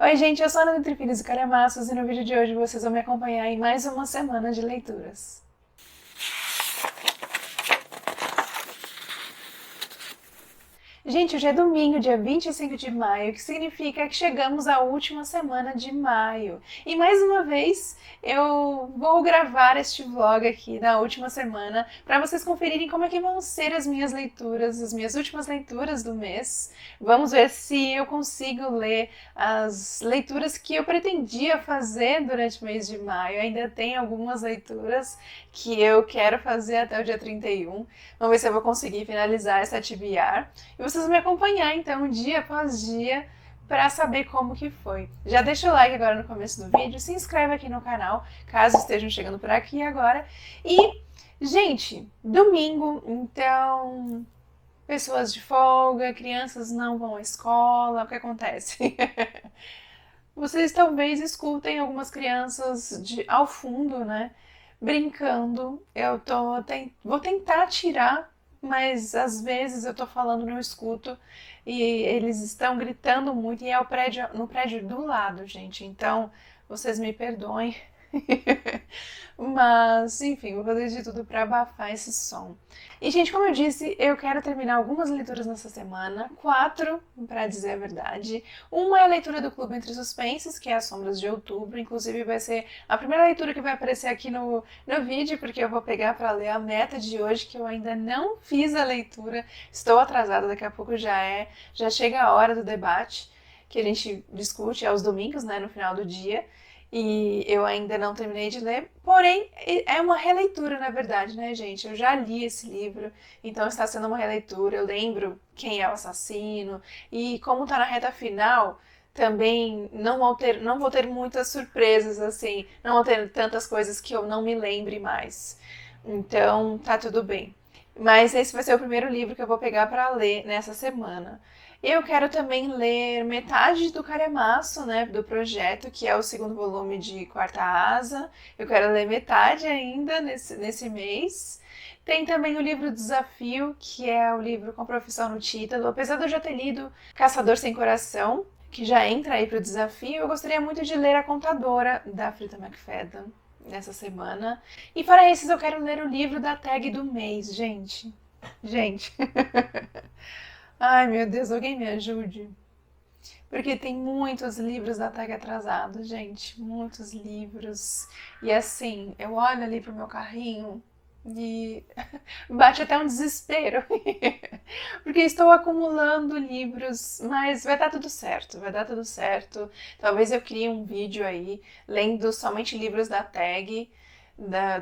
Oi, gente, eu sou a Ana Entre Filhos e Calhamaços e no vídeo de hoje vocês vão me acompanhar em mais uma semana de leituras. Gente, hoje é domingo, dia 25 de maio, que significa que chegamos à última semana de maio. E mais uma vez eu vou gravar este vlog aqui da última semana para vocês conferirem como é que vão ser as minhas leituras, as minhas últimas leituras do mês. Vamos ver se eu consigo ler as leituras que eu pretendia fazer durante o mês de maio. Ainda tem algumas leituras que eu quero fazer até o dia 31. Vamos ver se eu vou conseguir finalizar essa TBR. E vocês vão me acompanhar, então, dia após dia, para saber como que foi. Já deixa o like agora no começo do vídeo, se inscreve aqui no canal, caso estejam chegando por aqui agora. E, gente, domingo, então, pessoas de folga, crianças não vão à escola, o que acontece? Vocês talvez escutem algumas crianças ao fundo, né, brincando. Vou tentar tirar, mas às vezes eu tô falando não escuto e eles estão gritando muito e é no prédio do lado, gente. Então, vocês me perdoem. Mas, enfim, vou fazer de tudo para abafar esse som. E, gente, como eu disse, eu quero terminar algumas leituras nessa semana. 4, para dizer a verdade. Uma é a leitura do Clube Entre Suspenses, que é As Sombras de Outubro. Inclusive, vai ser a primeira leitura que vai aparecer aqui no vídeo, porque eu vou pegar para ler a meta de hoje, que eu ainda não fiz a leitura. Estou atrasada, daqui a pouco já chega a hora do debate, que a gente discute aos domingos, né, no final do dia. E eu ainda não terminei de ler, porém é uma releitura, na verdade, né, gente? Eu já li esse livro, então está sendo uma releitura. Eu lembro quem é o assassino e como está na reta final, também não vou ter muitas surpresas, assim, não vou ter tantas coisas que eu não me lembre mais. Então, tá tudo bem. Mas esse vai ser o primeiro livro que eu vou pegar para ler nessa semana. Eu quero também ler metade do Calhamaço, né, do projeto, que é o segundo volume de Quarta Asa. Eu quero ler metade ainda nesse mês. Tem também o livro Desafio, que é o livro com profissão no título. Apesar de eu já ter lido Caçador Sem Coração, que já entra aí para o desafio, eu gostaria muito de ler A Contadora, da Frida McFadden, nessa semana. E para esses eu quero ler o livro da tag do mês, gente. Gente. Ai, meu Deus, alguém me ajude. Porque tem muitos livros da tag atrasados, gente. Muitos livros. E assim, eu olho ali pro meu carrinho e bate até um desespero. Porque estou acumulando livros, mas vai dar tudo certo, vai dar tudo certo. Talvez eu crie um vídeo aí, lendo somente livros da tag,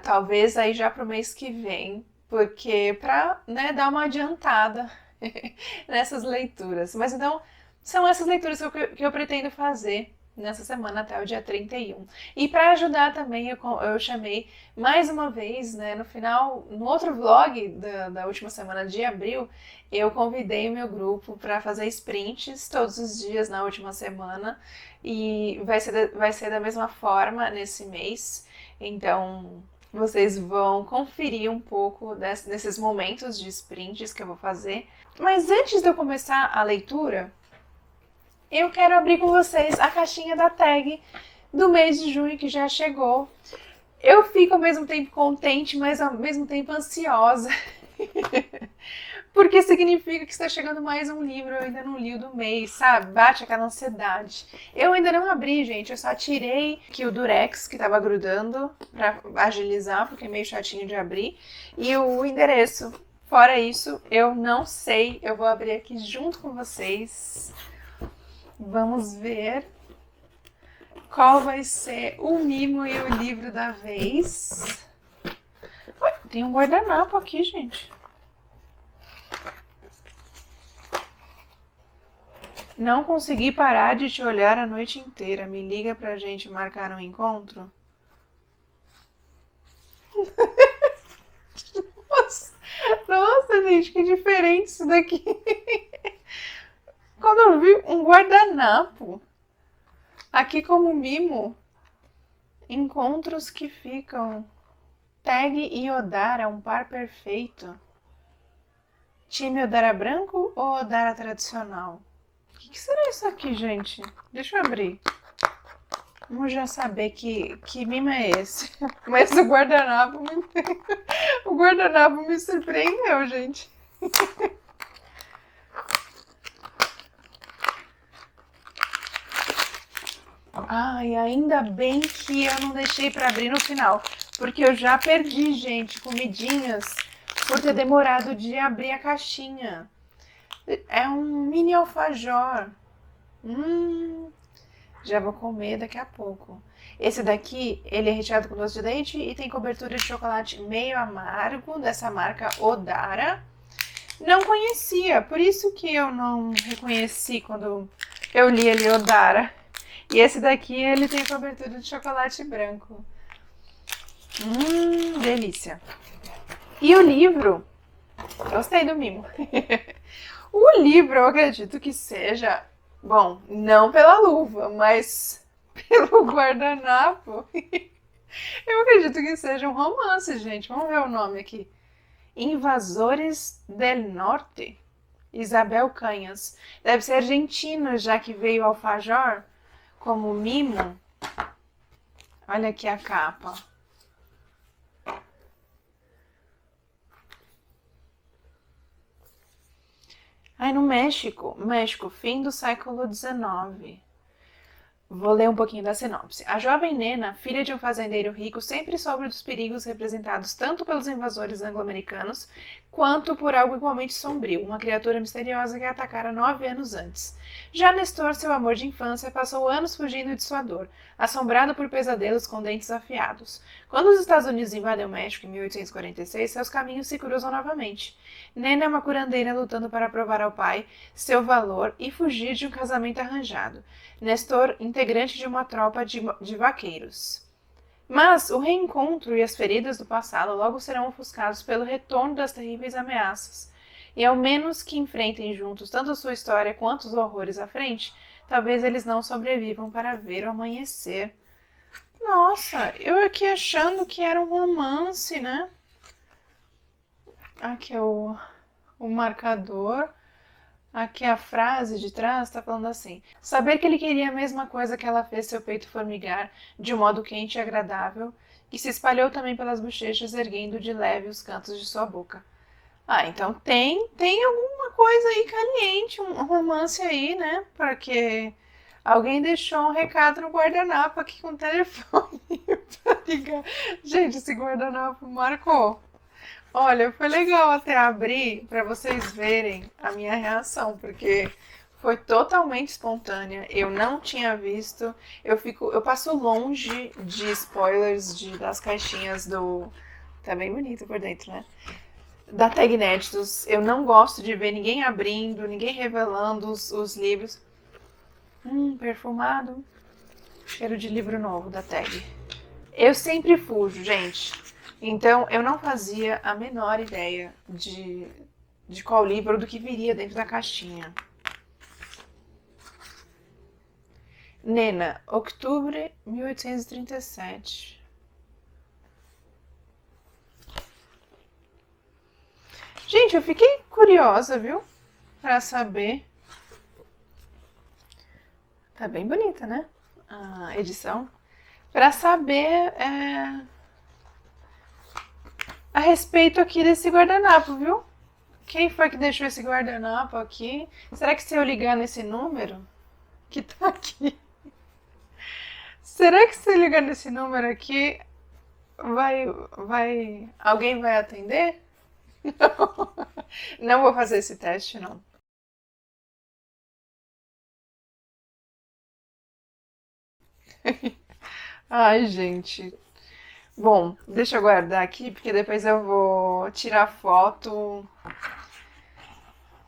talvez aí já pro mês que vem, porque pra, né, dar uma adiantada nessas leituras. Mas então, são essas leituras que eu pretendo fazer nessa semana até o dia 31. E para ajudar também, eu chamei mais uma vez, né, no final, no outro vlog da última semana de abril, eu convidei o meu grupo para fazer sprints todos os dias na última semana e vai ser da mesma forma nesse mês. Então, vocês vão conferir um pouco desses momentos de sprints que eu vou fazer. Mas antes de eu começar a leitura, eu quero abrir com vocês a caixinha da tag do mês de junho que já chegou. Eu fico ao mesmo tempo contente, mas ao mesmo tempo ansiosa. Porque significa que está chegando mais um livro, eu ainda não li o do mês, sabe? Bate aquela ansiedade. Eu ainda não abri, gente, eu só tirei aqui o durex que estava grudando para agilizar, porque é meio chatinho de abrir, e o endereço. Fora isso, eu não sei, eu vou abrir aqui junto com vocês. Vamos ver qual vai ser o mimo e o livro da vez. Ué, tem um guardanapo aqui, gente. Não consegui parar de te olhar a noite inteira. Me liga pra gente marcar um encontro? Nossa, gente, que diferente isso daqui. Quando eu vi um guardanapo aqui como mimo, encontros que ficam. Tag e Odara, um par perfeito. Time Odara branco ou Odara tradicional? que será isso aqui, gente? Deixa eu abrir. Vamos já saber que mimo é esse. Mas o guardanapo o guardanapo me surpreendeu, gente. Ai, ainda bem que eu não deixei pra abrir no final. Porque eu já perdi, gente, comidinhas por ter demorado de abrir a caixinha. É um mini alfajor. Já vou comer daqui a pouco. Esse daqui, ele é recheado com doce de leite e tem cobertura de chocolate meio amargo, dessa marca Odara. Não conhecia, por isso que eu não reconheci quando eu li ali Odara. E esse daqui, ele tem cobertura de chocolate branco. Delícia. E o livro, gostei do mimo. O livro, eu acredito que seja, bom, não pela luva, mas pelo guardanapo. Eu acredito que seja um romance, gente. Vamos ver o nome aqui. Invasores del Norte. Isabel Canhas. Deve ser argentino, já que veio alfajor como mimo. Olha aqui a capa. Ai, no México, fim do século XIX. Vou ler um pouquinho da sinopse. A jovem Nena, filha de um fazendeiro rico, sempre soube dos perigos representados tanto pelos invasores anglo-americanos quanto por algo igualmente sombrio, uma criatura misteriosa que a atacara 9 anos antes. Já Nestor, seu amor de infância, passou anos fugindo de sua dor, assombrado por pesadelos com dentes afiados. Quando os Estados Unidos invadem o México em 1846, seus caminhos se cruzam novamente. Nena é uma curandeira lutando para provar ao pai seu valor e fugir de um casamento arranjado. Nestor, integrante de uma tropa de vaqueiros. Mas o reencontro e as feridas do passado logo serão ofuscados pelo retorno das terríveis ameaças. E ao menos que enfrentem juntos tanto a sua história quanto os horrores à frente, talvez eles não sobrevivam para ver o amanhecer. Nossa, eu aqui achando que era um romance, né? Aqui é o marcador. Aqui a frase de trás está falando assim: saber que ele queria a mesma coisa que ela fez seu peito formigar de um modo quente e agradável, que se espalhou também pelas bochechas, erguendo de leve os cantos de sua boca. Ah, então tem alguma coisa aí caliente, um romance aí, né? Porque alguém deixou um recado no guardanapo aqui com o telefone pra ligar. Gente, esse guardanapo marcou. Olha, foi legal até abrir para vocês verem a minha reação, porque foi totalmente espontânea. Eu não tinha visto. Eu passo longe de spoilers das caixinhas do. Tá bem bonito por dentro, né? Da Tag Inéditos. Eu não gosto de ver ninguém abrindo, ninguém revelando os livros. Perfumado. Cheiro de livro novo da Tag. Eu sempre fujo, gente. Então, eu não fazia a menor ideia de qual livro ou do que viria dentro da caixinha. Nena, outubro 1837. Gente, eu fiquei curiosa, viu? Pra saber. Tá bem bonita, né? A edição. Pra saber a respeito aqui desse guardanapo, viu? Quem foi que deixou esse guardanapo aqui? Será que se eu ligar nesse número que tá aqui, será que se eu ligar nesse número aqui, alguém vai atender? Não, não vou fazer esse teste, não. Ai, gente. Bom, deixa eu guardar aqui, porque depois eu vou tirar foto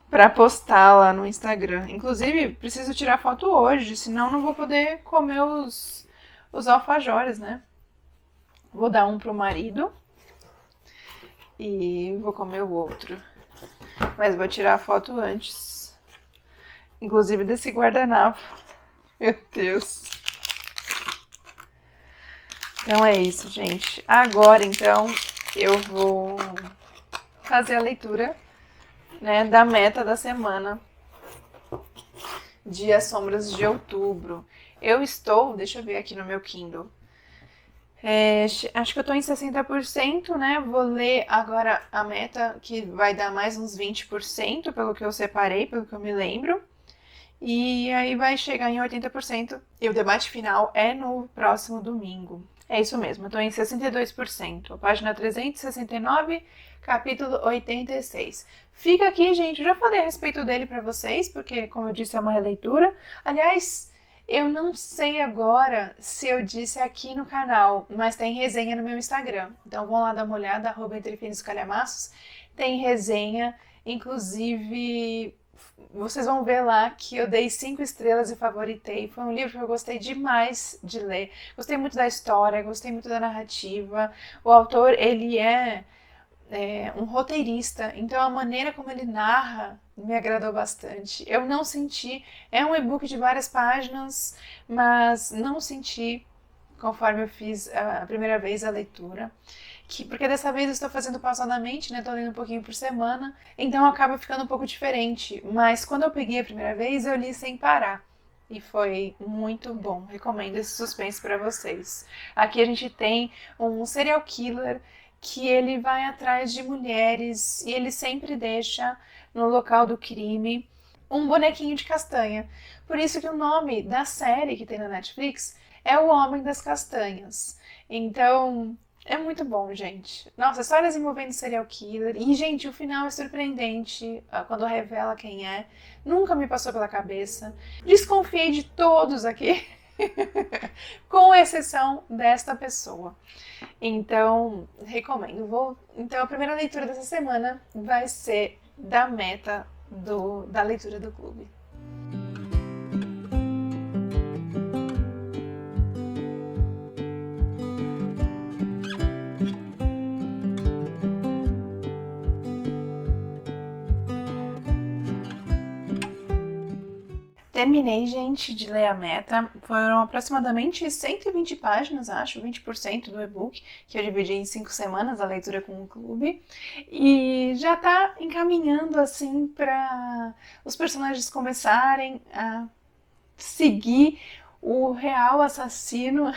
pra postar lá no Instagram. Inclusive, preciso tirar foto hoje, senão não vou poder comer os alfajores, né? Vou dar um pro marido e vou comer o outro. Mas vou tirar a foto antes. Inclusive desse guardanapo. Meu Deus. Então é isso, gente. Agora, então, eu vou fazer a leitura, né, da meta da semana de As Sombras de Outubro. Eu estou, deixa eu ver aqui no meu Kindle, acho que eu tô em 60%, né? Vou ler agora a meta, que vai dar mais uns 20%, pelo que eu separei, pelo que eu me lembro. E aí vai chegar em 80%. E o debate final é no próximo domingo. É isso mesmo, eu tô em 62%. Página 369, capítulo 86. Fica aqui, gente, eu já falei a respeito dele pra vocês, porque, como eu disse, é uma releitura. Aliás, eu não sei agora se eu disse aqui no canal, mas tem resenha no meu Instagram. Então vão lá dar uma olhada, @entrefinos_calhamaços. Tem resenha, inclusive vocês vão ver lá que eu dei 5 estrelas e favoritei. Foi um livro que eu gostei demais de ler. Gostei muito da história, gostei muito da narrativa. O autor, ele é um roteirista, então a maneira como ele narra me agradou bastante. Eu não senti, é um e-book de várias páginas, mas não senti, conforme eu fiz a primeira vez a leitura, porque dessa vez eu estou fazendo pausadamente, né? Estou lendo um pouquinho por semana, então acaba ficando um pouco diferente. Mas quando eu peguei a primeira vez, eu li sem parar. E foi muito bom. Recomendo esse suspense para vocês. Aqui a gente tem um serial killer que ele vai atrás de mulheres e ele sempre deixa no local do crime um bonequinho de castanha. Por isso que o nome da série que tem na Netflix é O Homem das Castanhas. Então, é muito bom, gente. Nossa, histórias envolvendo serial killer. E, gente, o final é surpreendente quando revela quem é. Nunca me passou pela cabeça. Desconfiei de todos aqui, com exceção desta pessoa. Então, recomendo. Então, a primeira leitura dessa semana vai ser da meta da leitura do clube. Terminei, gente, de ler a meta. Foram aproximadamente 120 páginas, acho, 20% do e-book, que eu dividi em 5 semanas, a leitura com o clube. E já tá encaminhando, assim, para os personagens começarem a seguir o real assassino.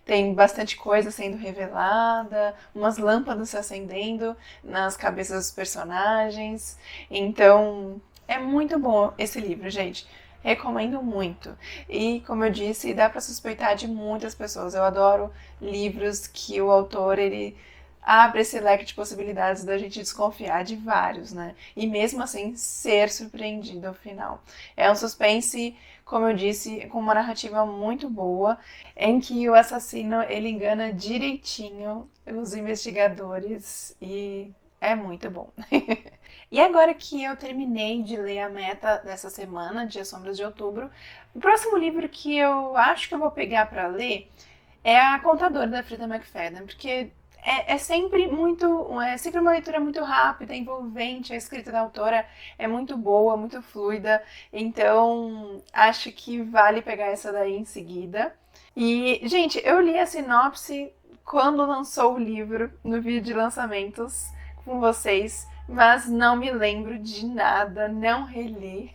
Tem bastante coisa sendo revelada, umas lâmpadas se acendendo nas cabeças dos personagens. Então, é muito bom esse livro, gente. Recomendo muito. E, como eu disse, dá para suspeitar de muitas pessoas. Eu adoro livros que o autor, ele abre esse leque de possibilidades da gente desconfiar de vários, né? E mesmo assim, ser surpreendido ao final. É um suspense, como eu disse, com uma narrativa muito boa, em que o assassino, ele engana direitinho os investigadores e é muito bom. E agora que eu terminei de ler a meta dessa semana, de As Sombras de Outubro, o próximo livro que eu acho que eu vou pegar para ler é A Contadora, da Frida McFadden, porque é sempre uma leitura muito rápida, envolvente, a escrita da autora é muito boa, muito fluida, então acho que vale pegar essa daí em seguida. E, gente, eu li a sinopse quando lançou o livro, no vídeo de lançamentos com vocês, mas não me lembro de nada, não reli.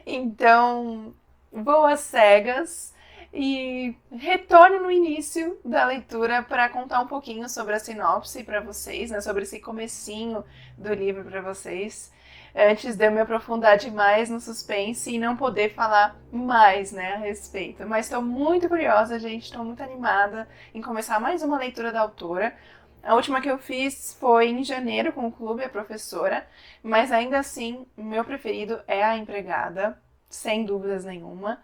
Então, vou às cegas e retorno no início da leitura para contar um pouquinho sobre a sinopse para vocês, né, sobre esse comecinho do livro para vocês, antes de eu me aprofundar demais no suspense e não poder falar mais, né, a respeito. Mas estou muito curiosa, gente, estou muito animada em começar mais uma leitura da autora. A última que eu fiz foi em janeiro com o clube, a professora, mas ainda assim, o meu preferido é A Empregada, sem dúvidas nenhuma.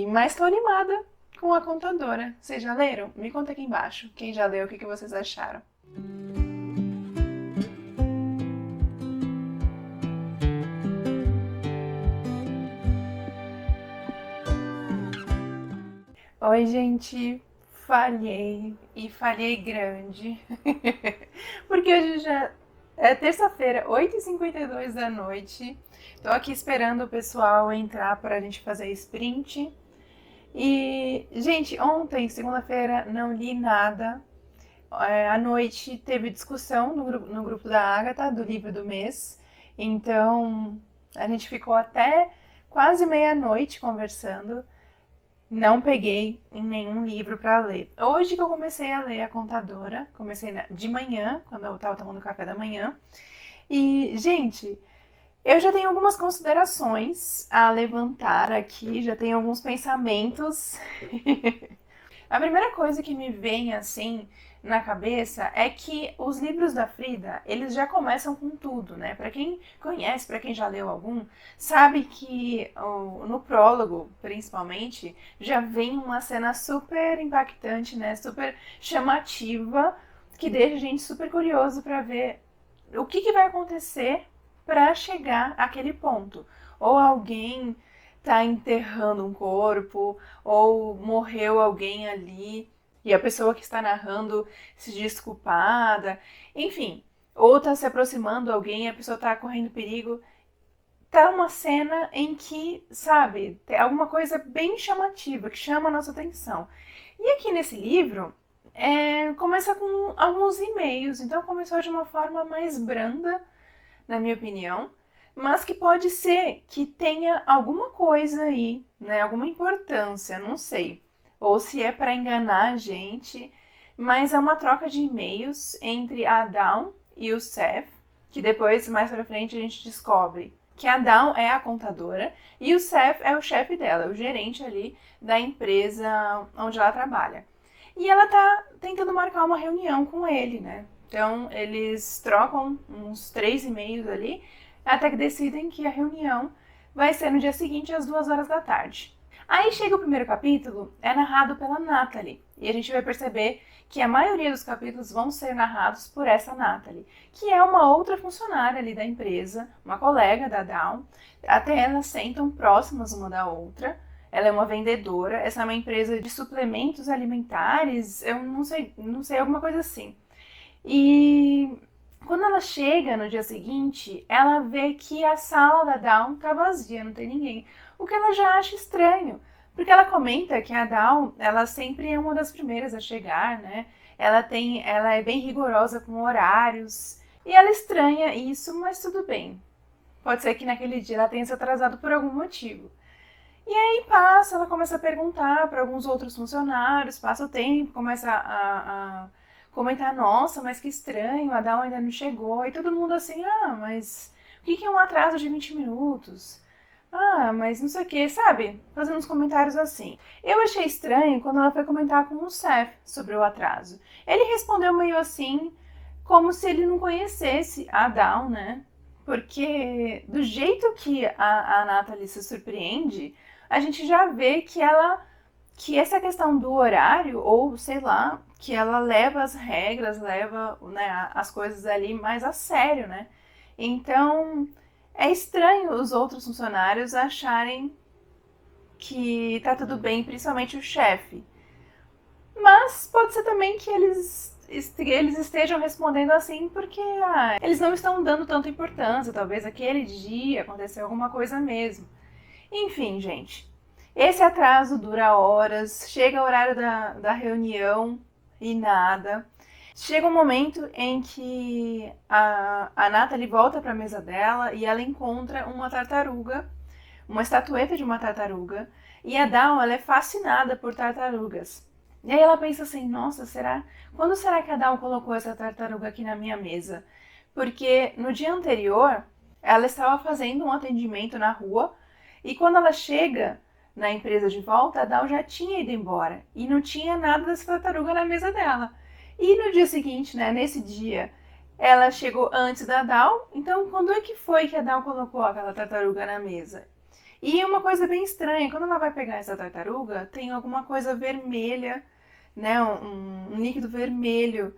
Mas estou animada com A Contadora. Vocês já leram? Me conta aqui embaixo. Quem já leu, o que vocês acharam? Oi, gente. Falhei. E falhei grande. Porque hoje já é terça-feira, 8h52 da noite. Tô aqui esperando o pessoal entrar para a gente fazer sprint. E, gente, ontem, segunda-feira, não li nada. À noite teve discussão no grupo da Agatha, do livro do mês. Então, a gente ficou até quase meia-noite conversando, não peguei em nenhum livro para ler. Hoje que eu comecei a ler A Contadora, comecei de manhã, quando eu estava tomando café da manhã. E, gente, eu já tenho algumas considerações a levantar aqui, já tenho alguns pensamentos. A primeira coisa que me vem assim na cabeça é que os livros da Frida, eles já começam com tudo, né? Para quem conhece, para quem já leu algum, sabe que no prólogo, principalmente, já vem uma cena super impactante, né? Super chamativa, que deixa a gente super curioso para ver o que vai acontecer para chegar àquele ponto. Ou alguém tá enterrando um corpo, ou morreu alguém ali e a pessoa que está narrando se diz culpada, enfim, ou tá se aproximando alguém e a pessoa tá correndo perigo. Tá uma cena em que, sabe, tem alguma coisa bem chamativa, que chama a nossa atenção. E aqui nesse livro, começa com alguns e-mails, então começou de uma forma mais branda, na minha opinião, mas que pode ser que tenha alguma coisa aí, né, alguma importância, não sei. Ou se é para enganar a gente, mas é uma troca de e-mails entre a Dawn e o Seth, que depois, mais pra frente, a gente descobre que a Dawn é a contadora e o Seth é o chefe dela, o gerente ali da empresa onde ela trabalha. E ela tá tentando marcar uma reunião com ele, né? Então, eles trocam uns 3 e-mails ali, até que decidem que a reunião vai ser no dia seguinte, às 2 horas da tarde. Aí chega o primeiro capítulo, é narrado pela Natalie, e a gente vai perceber que a maioria dos capítulos vão ser narrados por essa Natalie, que é uma outra funcionária ali da empresa, uma colega da Dawn, até elas sentam próximas uma da outra. Ela é uma vendedora, essa é uma empresa de suplementos alimentares, eu não sei, alguma coisa assim. E quando ela chega no dia seguinte, ela vê que a sala da Dawn tá vazia, não tem ninguém. O que ela já acha estranho, porque ela comenta que a Dawn, ela sempre é uma das primeiras a chegar, né? Ela é bem rigorosa com horários, e ela estranha isso, mas tudo bem. Pode ser que naquele dia ela tenha se atrasado por algum motivo. E aí passa, ela começa a perguntar para alguns outros funcionários, passa o tempo, começa a comentar, nossa, mas que estranho, a Dawn ainda não chegou. E todo mundo assim, mas o que é um atraso de 20 minutos? Mas não sei o que, sabe? Fazendo uns comentários assim. Eu achei estranho quando ela foi comentar com o Seth sobre o atraso. Ele respondeu meio assim, como se ele não conhecesse a Dawn, né? Porque do jeito que a Natalie se surpreende, a gente já vê que essa questão do horário, ou sei lá, que ela leva as regras, leva, né, as coisas ali mais a sério, né? Então, é estranho os outros funcionários acharem que tá tudo bem, principalmente o chefe. Mas pode ser também que eles estejam respondendo assim porque eles não estão dando tanta importância. Talvez aquele dia aconteceu alguma coisa mesmo. Enfim, gente. Esse atraso dura horas, chega o horário da reunião e nada. Chega um momento em que a Natalie volta para a mesa dela e ela encontra uma tartaruga, uma estatueta de uma tartaruga, e a Dawn, ela é fascinada por tartarugas. E aí ela pensa assim, nossa, quando será que a Dawn colocou essa tartaruga aqui na minha mesa? Porque no dia anterior, ela estava fazendo um atendimento na rua, e quando ela chega na empresa de volta, a Dawn já tinha ido embora, e não tinha nada dessa tartaruga na mesa dela. E no dia seguinte, né, nesse dia, ela chegou antes da Dawn, então quando é que foi que a Dawn colocou aquela tartaruga na mesa? E uma coisa bem estranha, quando ela vai pegar essa tartaruga, tem alguma coisa vermelha, né, um líquido vermelho.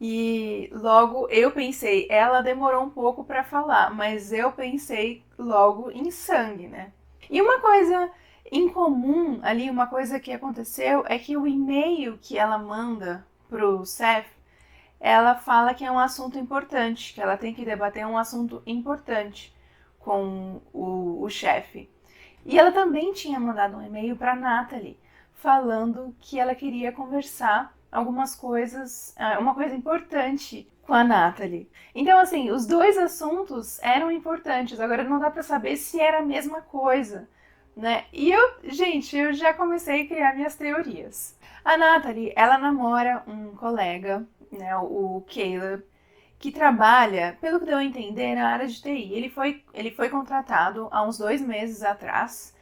E logo eu pensei, ela demorou um pouco para falar, mas eu pensei logo em sangue, né? E uma coisa incomum ali, uma coisa que aconteceu é que o e-mail que ela manda pro Seth, ela fala que é um assunto importante, que ela tem que debater um assunto importante com o chefe. E ela também tinha mandado um e-mail para Natalie, falando que ela queria conversar algumas coisas, uma coisa importante com a Natalie. Então, assim, os dois assuntos eram importantes, agora não dá para saber se era a mesma coisa. né? E gente, eu já comecei a criar minhas teorias. A Natalie, ela namora um colega, né, o Caleb, que trabalha, pelo que deu a entender, na área de TI. Ele foi contratado há uns 2 meses atrás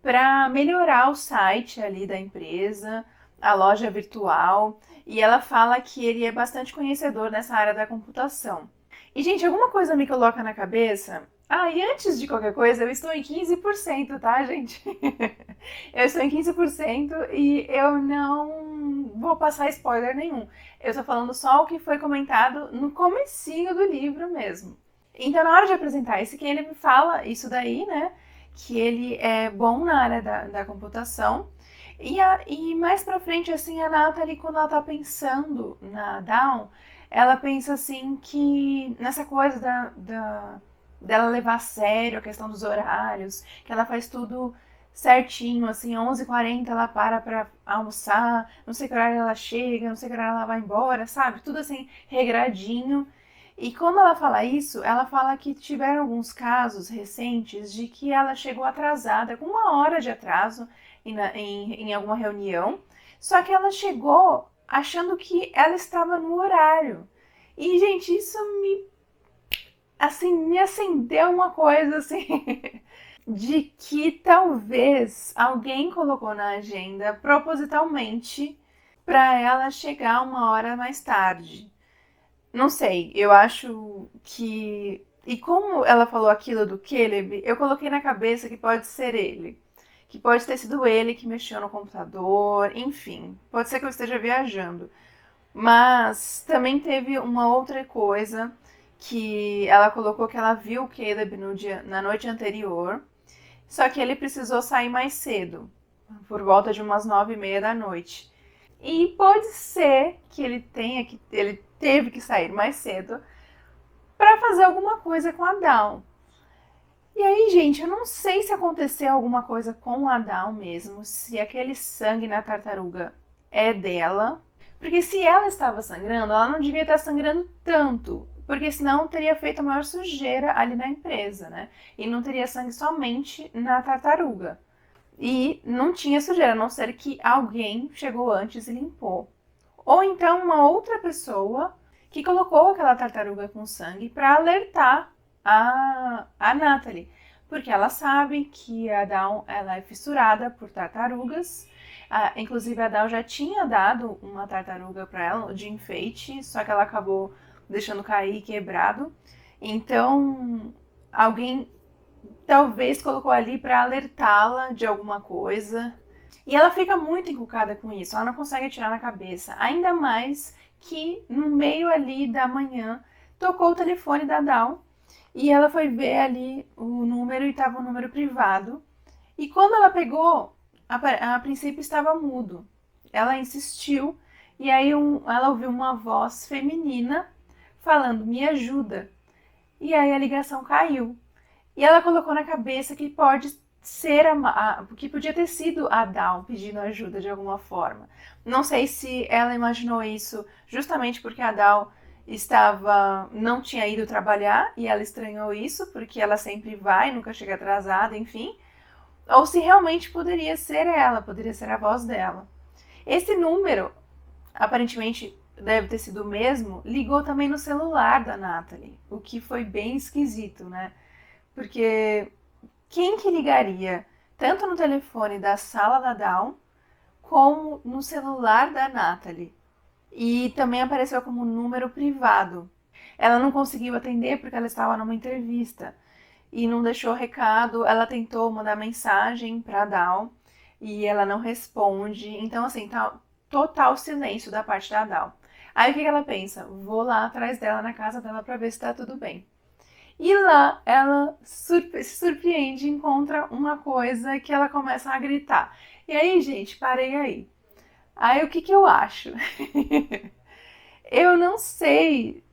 para melhorar o site ali da empresa, a loja virtual, e ela fala que ele é bastante conhecedor nessa área da computação. E, gente, alguma coisa me coloca na cabeça. Ah, e antes de qualquer coisa, eu estou em 15%, tá, gente? Eu estou em 15% e eu não vou passar spoiler nenhum. Eu tô falando só o que foi comentado no comecinho do livro mesmo. Então, na hora de apresentar esse que ele me fala isso daí, né? Que ele é bom na área da computação. E mais pra frente, assim, a Natalie, quando ela tá pensando na Dawn, ela pensa assim que nessa coisa dela levar a sério a questão dos horários, que ela faz tudo certinho, assim, 11h40 ela para pra almoçar, não sei que horário ela chega, não sei que horário ela vai embora, sabe? Tudo assim, regradinho. E quando ela fala isso, ela fala que tiveram alguns casos recentes de que ela chegou atrasada, com 1 hora de atraso em alguma reunião, só que ela chegou achando que ela estava no horário. E, gente, isso me acendeu uma coisa, assim, de que talvez alguém colocou na agenda propositalmente para ela chegar 1 hora mais tarde. Não sei, eu acho que. E como ela falou aquilo do Caleb, eu coloquei na cabeça que pode ser ele. Que pode ter sido ele que mexeu no computador, enfim. Pode ser que eu esteja viajando. Mas também teve uma outra coisa que ela colocou que ela viu o Caleb na noite anterior, só que ele precisou sair mais cedo, por volta de umas 9h30 da noite. E pode ser que ele teve que sair mais cedo para fazer alguma coisa com a Dawn. E aí, gente, eu não sei se aconteceu alguma coisa com a Dawn mesmo, se aquele sangue na tartaruga é dela. Porque se ela estava sangrando, ela não devia estar sangrando tanto. Porque senão teria feito a maior sujeira ali na empresa, né? E não teria sangue somente na tartaruga. E não tinha sujeira, a não ser que alguém chegou antes e limpou. Ou então uma outra pessoa que colocou aquela tartaruga com sangue para alertar a Natalie. Porque ela sabe que a Dawn ela é fissurada por tartarugas. Inclusive a Dawn já tinha dado uma tartaruga para ela de enfeite, só que ela acabou deixando cair quebrado. Então alguém talvez colocou ali para alertá-la de alguma coisa. E ela fica muito encucada com isso, ela não consegue tirar na cabeça. Ainda mais que no meio ali da manhã tocou o telefone da Dawn e ela foi ver ali o número e estava um número privado. E quando ela pegou, a princípio estava mudo. Ela insistiu e aí ela ouviu uma voz feminina falando: "Me ajuda". E aí a ligação caiu. E ela colocou na cabeça que pode ser que podia ter sido a Dawn pedindo ajuda de alguma forma. Não sei se ela imaginou isso justamente porque a Dawn não tinha ido trabalhar e ela estranhou isso, porque ela sempre vai, nunca chega atrasada, enfim. Ou se realmente poderia ser ela, poderia ser a voz dela. Esse número, aparentemente deve ter sido o mesmo, ligou também no celular da Natalie, o que foi bem esquisito, né? Porque quem que ligaria tanto no telefone da sala da Dawn como no celular da Natalie? E também apareceu como número privado. Ela não conseguiu atender porque ela estava numa entrevista e não deixou recado. Ela tentou mandar mensagem para a Dawn e ela não responde. Então, assim, tá total silêncio da parte da Dawn. Aí o que ela pensa? Vou lá atrás dela, na casa dela, para ver se tá tudo bem. E lá ela se surpreende e encontra uma coisa que ela começa a gritar. E aí, gente, parei aí. Aí o que eu acho? Eu não sei.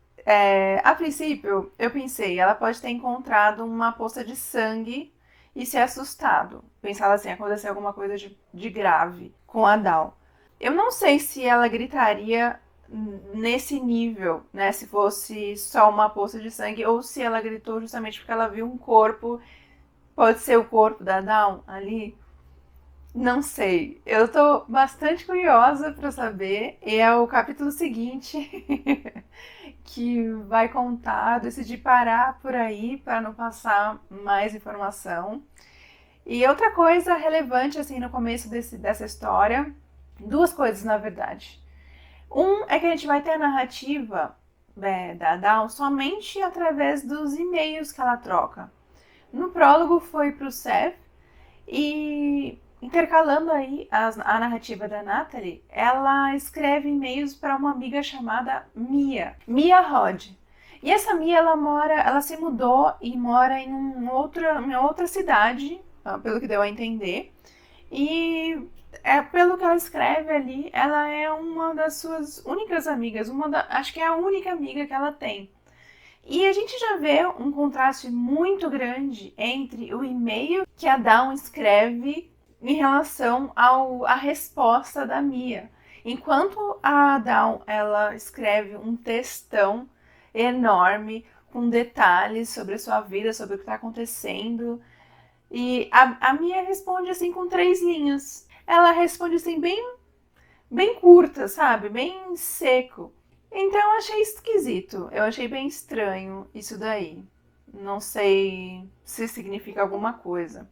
A princípio, eu pensei, ela pode ter encontrado uma poça de sangue e se assustado. Pensava assim, aconteceu alguma coisa de grave com a Dawn. Eu não sei se ela gritaria nesse nível, né? Se fosse só uma poça de sangue ou se ela gritou justamente porque ela viu um corpo Pode ser o corpo da Dawn ali? Não sei. Eu tô bastante curiosa para saber. E é o capítulo seguinte que vai contar. Decidi parar por aí para não passar mais informação. E outra coisa relevante assim no começo dessa história, duas coisas na verdade. Um é que a gente vai ter a narrativa da Dawn somente através dos e-mails que ela troca. No prólogo foi para o Seth e intercalando aí a narrativa da Natalie, ela escreve e-mails para uma amiga chamada Mia Rod. E essa Mia, ela se mudou e mora em uma outra cidade, pelo que deu a entender. E pelo que ela escreve ali, ela é uma das suas únicas amigas, acho que é a única amiga que ela tem. E a gente já vê um contraste muito grande entre o e-mail que a Dawn escreve em relação à resposta da Mia. Enquanto a Dawn ela escreve um textão enorme com detalhes sobre a sua vida, sobre o que está acontecendo, e a Mia responde assim com 3 linhas. Ela responde assim bem curta, sabe? Bem seco. Então eu achei esquisito, eu achei bem estranho isso daí. Não sei se significa alguma coisa.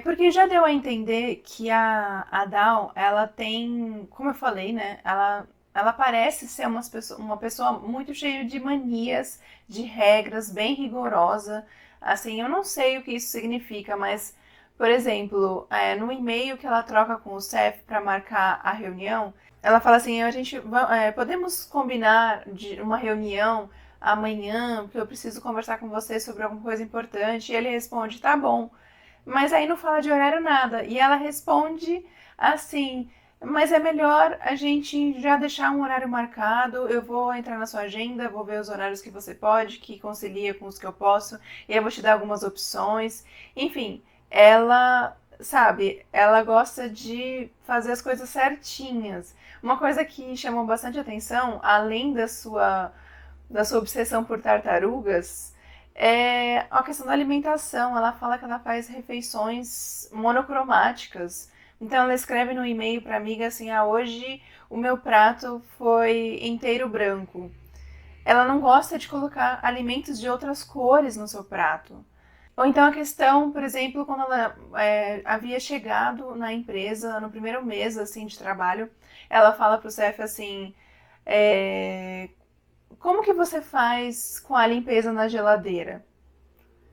Porque já deu a entender que a Dawn, ela tem, como eu falei, né? Ela parece ser uma pessoa muito cheia de manias, de regras, bem rigorosa. Assim, eu não sei o que isso significa, mas, por exemplo, no e-mail que ela troca com o Seth para marcar a reunião, ela fala assim, podemos combinar de uma reunião amanhã, porque eu preciso conversar com você sobre alguma coisa importante. E ele responde, tá bom. Mas aí não fala de horário nada. E ela responde assim, mas é melhor a gente já deixar um horário marcado. Eu vou entrar na sua agenda, vou ver os horários que você pode, que concilia com os que eu posso. E eu vou te dar algumas opções. Enfim, ela... Sabe, ela gosta de fazer as coisas certinhas. Uma coisa que chamou bastante atenção, além da sua obsessão por tartarugas, é a questão da alimentação. Ela fala que ela faz refeições monocromáticas. Então ela escreve no e-mail para a amiga assim, hoje o meu prato foi inteiro branco. Ela não gosta de colocar alimentos de outras cores no seu prato. Ou então a questão, por exemplo, quando ela havia chegado na empresa, no primeiro mês assim, de trabalho, ela fala pro Seth assim, como que você faz com a limpeza na geladeira?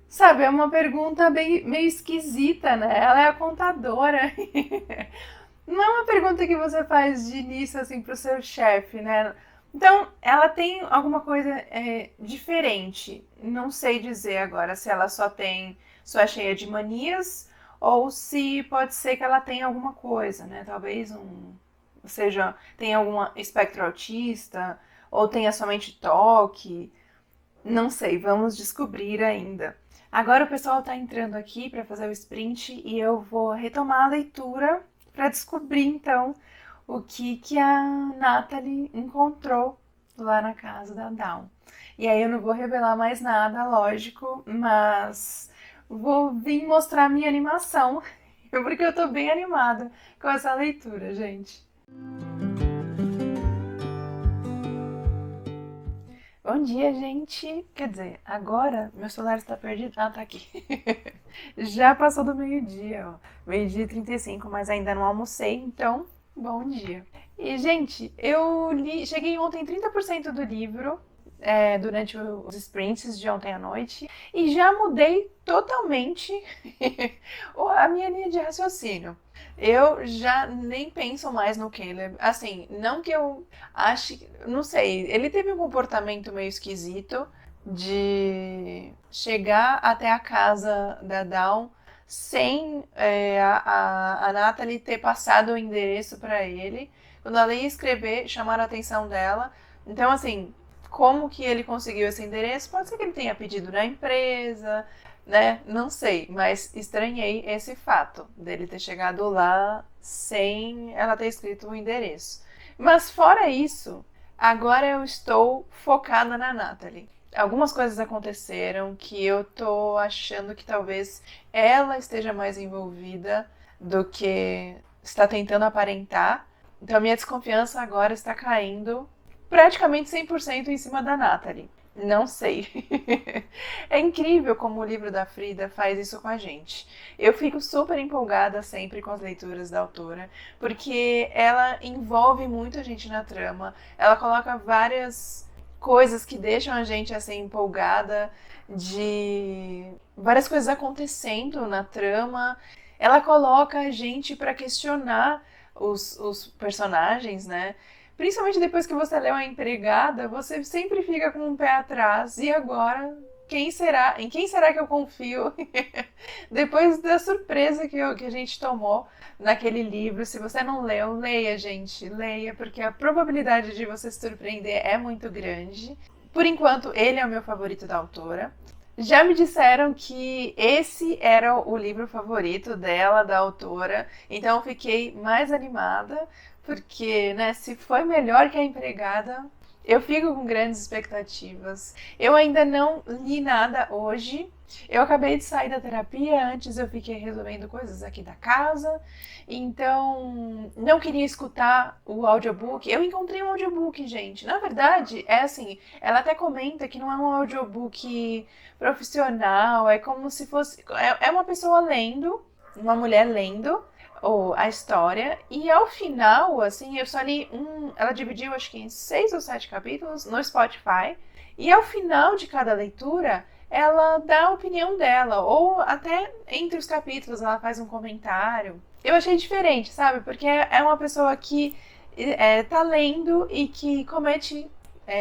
Sabe, é uma pergunta meio esquisita, né? Ela é a contadora. Não é uma pergunta que você faz de início assim pro seu chefe, né? Então, ela tem alguma coisa diferente. Não sei dizer agora se ela só é cheia de manias ou se pode ser que ela tenha alguma coisa, né? Talvez tenha algum espectro autista ou tenha somente toque. Não sei, vamos descobrir ainda. Agora o pessoal está entrando aqui para fazer o sprint e eu vou retomar a leitura para descobrir então o que a Natalie encontrou lá na casa da Dawn. E aí eu não vou revelar mais nada, lógico, mas vou vir mostrar minha animação, porque eu tô bem animada com essa leitura, gente. Bom dia, gente! Quer dizer, agora meu celular está perdido. Ah, tá aqui. Já passou do meio-dia, ó. Meio-dia e 35, mas ainda não almocei, então bom dia. E, gente, cheguei ontem 30% do livro, durante os sprints de ontem à noite, e já mudei totalmente a minha linha de raciocínio. Eu já nem penso mais no Caleb. Assim, não que eu ache... Não sei, ele teve um comportamento meio esquisito de chegar até a casa da Dawn sem a Natalie ter passado o endereço para ele. Quando ela ia escrever, chamaram a atenção dela. Então, assim, como que ele conseguiu esse endereço? Pode ser que ele tenha pedido na empresa, né? Não sei, mas estranhei esse fato dele ter chegado lá sem ela ter escrito o endereço. Mas fora isso, agora eu estou focada na Natalie. algumas coisas aconteceram que eu tô achando que talvez ela esteja mais envolvida do que está tentando aparentar. Então a minha desconfiança agora está caindo praticamente 100% em cima da Natalie. Não sei. É incrível como o livro da Frida faz isso com a gente. Eu fico super empolgada sempre com as leituras da autora, porque ela envolve muito a gente na trama. Ela coloca várias coisas que deixam a gente assim empolgada, de várias coisas acontecendo na trama. Ela coloca a gente para questionar os personagens, né? Principalmente depois que você leu A Empregada, você sempre fica com um pé atrás. E agora, quem será? Em quem será que eu confio? Depois da surpresa que a gente tomou naquele livro. Se você não leu, leia, gente. Leia, porque a probabilidade de você se surpreender é muito grande. Por enquanto, ele é o meu favorito da autora. Já me disseram que esse era o livro favorito dela, da autora, então eu fiquei mais animada, porque, né, se foi melhor que A Empregada, eu fico com grandes expectativas. Eu ainda não li nada hoje. Eu acabei de sair da terapia, antes eu fiquei resolvendo coisas aqui da casa, então não queria escutar o audiobook. Eu encontrei um audiobook, gente. Na verdade, é assim, ela até comenta que não é um audiobook profissional, é como se fosse... É uma pessoa lendo, uma mulher lendo, ou a história, e ao final, assim, eu só li ela dividiu acho que em 6 ou 7 capítulos no Spotify, e ao final de cada leitura, ela dá a opinião dela, ou até entre os capítulos ela faz um comentário. Eu achei diferente, sabe? Porque é uma pessoa que tá lendo e que comete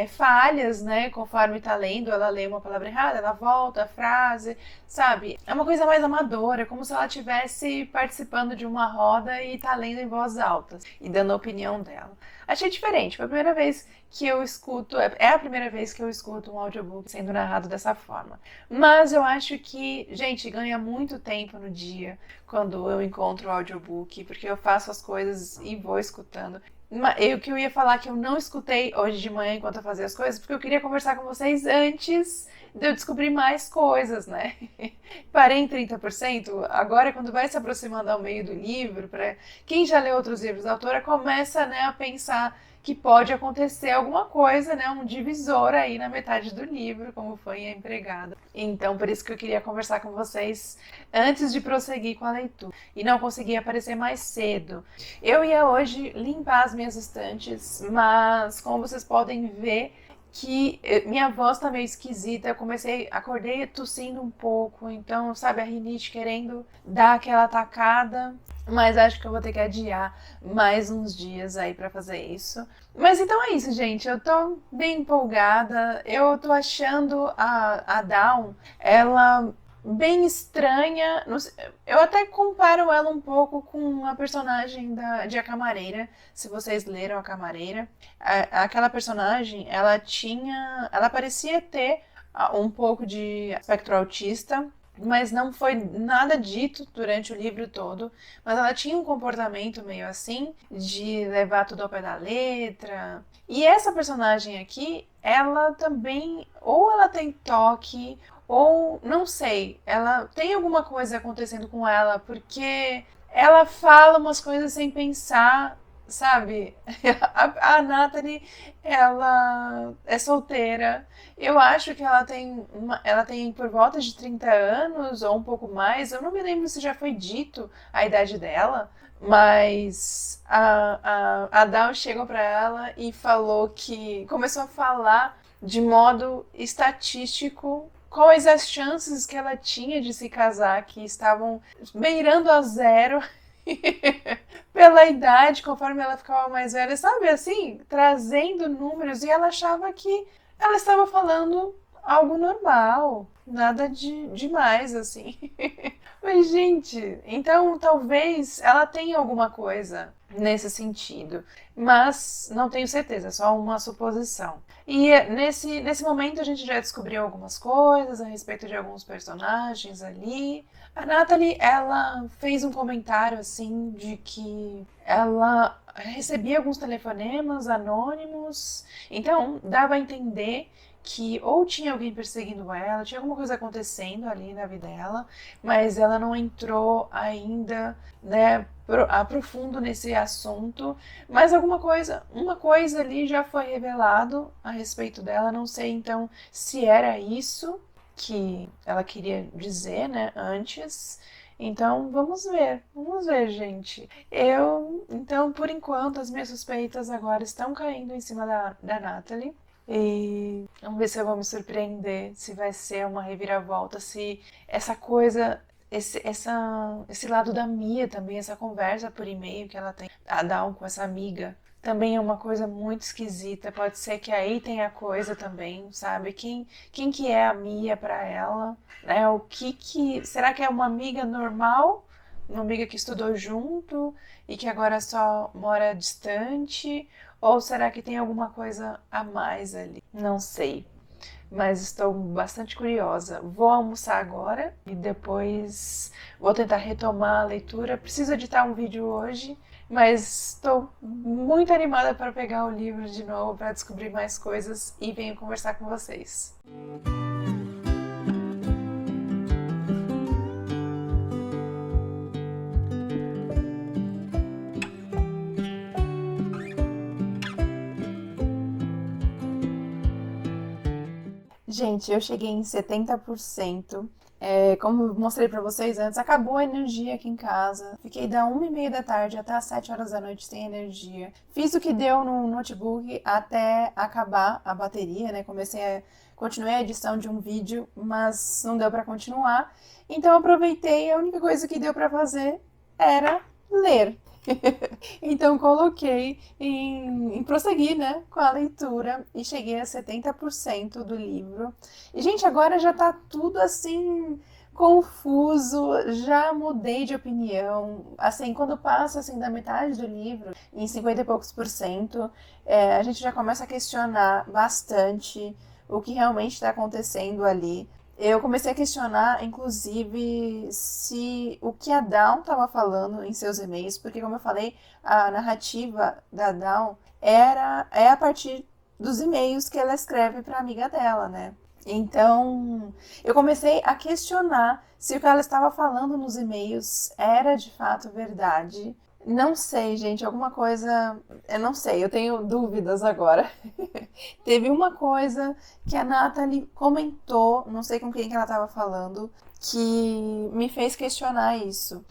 falhas, né? Conforme tá lendo, ela lê uma palavra errada, ela volta a frase, sabe? É uma coisa mais amadora, como se ela estivesse participando de uma roda e tá lendo em voz alta e dando a opinião dela. Achei diferente, foi a primeira vez que eu escuto, é a primeira vez que eu escuto um audiobook sendo narrado dessa forma. Mas eu acho que, gente, ganha muito tempo no dia quando eu encontro o audiobook, porque eu faço as coisas e vou escutando. O que eu ia falar que eu não escutei hoje de manhã enquanto eu fazia as coisas, porque eu queria conversar com vocês antes de eu descobrir mais coisas, né? Parei em 30%, agora quando vai se aproximando ao meio do livro, para quem já leu outros livros da autora, começa, né, a pensar que pode acontecer alguma coisa, né, um divisor aí na metade do livro, como foi em A Empregada. Então, por isso que eu queria conversar com vocês antes de prosseguir com a leitura. E não consegui aparecer mais cedo. Eu ia hoje limpar as minhas estantes, mas como vocês podem ver, que minha voz tá meio esquisita, acordei tossindo um pouco, então, sabe, a rinite querendo dar aquela atacada, mas acho que eu vou ter que adiar mais uns dias aí pra fazer isso. Mas então é isso, gente, eu tô bem empolgada, eu tô achando a Dawn, ela bem estranha. Eu até comparo ela um pouco com a personagem de A Camareira, se vocês leram A Camareira. Aquela personagem, ela parecia ter um pouco de espectro autista, mas não foi nada dito durante o livro todo. Mas ela tinha um comportamento meio assim, de levar tudo ao pé da letra. E essa personagem aqui, ela também, ou ela tem toque, ou, não sei, ela tem alguma coisa acontecendo com ela, porque ela fala umas coisas sem pensar, sabe? A Natalie, ela é solteira. Eu acho que ela tem por volta de 30 anos, ou um pouco mais. Eu não me lembro se já foi dito a idade dela, mas a Dawn chegou para ela e falou que... Começou a falar de modo estatístico quais as chances que ela tinha de se casar, que estavam beirando a zero pela idade, conforme ela ficava mais velha, sabe, assim, trazendo números, e ela achava que ela estava falando algo normal, nada demais, assim. Mas, gente, então talvez ela tenha alguma coisa nesse sentido, mas não tenho certeza, é só uma suposição. E nesse momento a gente já descobriu algumas coisas a respeito de alguns personagens ali. A Natalie, ela fez um comentário assim de que ela recebia alguns telefonemas anônimos, então dava a entender que ou tinha alguém perseguindo ela, tinha alguma coisa acontecendo ali na vida dela, mas ela não entrou ainda, né, a profundo nesse assunto, mas uma coisa ali já foi revelado a respeito dela, não sei então se era isso que ela queria dizer, né, antes. Então, vamos ver, gente. Então, por enquanto, as minhas suspeitas agora estão caindo em cima da Natalie. E vamos ver se eu vou me surpreender, se vai ser uma reviravolta, se essa coisa, esse lado da Mia também, essa conversa por e-mail que ela tem, a Dawn com essa amiga, também é uma coisa muito esquisita. Pode ser que aí tenha coisa também, sabe? Quem que é a Mia para ela, né? Será que é uma amiga normal? Uma amiga que estudou junto e que agora só mora distante? Ou será que tem alguma coisa a mais ali? Não sei, mas estou bastante curiosa. Vou almoçar agora e depois vou tentar retomar a leitura. Preciso editar um vídeo hoje, mas estou muito animada para pegar o livro de novo, para descobrir mais coisas e venho conversar com vocês. Gente, eu cheguei em 70%. Como eu mostrei pra vocês antes, acabou a energia aqui em casa. Fiquei da 1h30 da tarde até as 7 horas da noite sem energia. Fiz o que deu no notebook até acabar a bateria, né? Continuei a edição de um vídeo, mas não deu pra continuar. Então aproveitei, a única coisa que deu pra fazer era ler. Então coloquei em prosseguir, né, com a leitura e cheguei a 70% do livro. E, gente, agora já tá tudo assim confuso, já mudei de opinião. Assim, quando passa assim da metade do livro, em 50 e poucos por cento, a gente já começa a questionar bastante o que realmente está acontecendo ali. Eu comecei a questionar, inclusive, se o que a Dawn estava falando em seus e-mails, porque, como eu falei, a narrativa da Dawn é a partir dos e-mails que ela escreve para a amiga dela, né? Então, eu comecei a questionar se o que ela estava falando nos e-mails era de fato verdade. Não sei, gente, alguma coisa. Eu não sei, eu tenho dúvidas agora. Teve uma coisa que a Natalie comentou, não sei com quem que ela estava falando, que me fez questionar isso.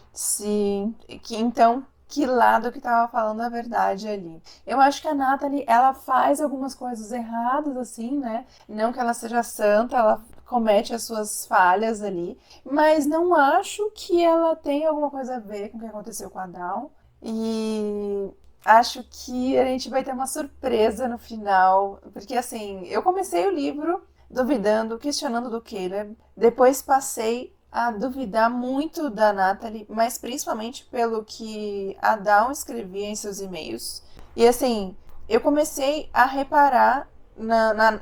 Então, que lado que estava falando a verdade ali. Eu acho que a Natalie, ela faz algumas coisas erradas, assim, né? Não que ela seja santa, ela comete as suas falhas ali, mas não acho que ela tenha alguma coisa a ver com o que aconteceu com a Dawn. E acho que a gente vai ter uma surpresa no final, porque assim, eu comecei o livro duvidando, questionando do Caleb, depois passei a duvidar muito da Natalie, mas principalmente pelo que a Dawn escrevia em seus e-mails. E assim, eu comecei a reparar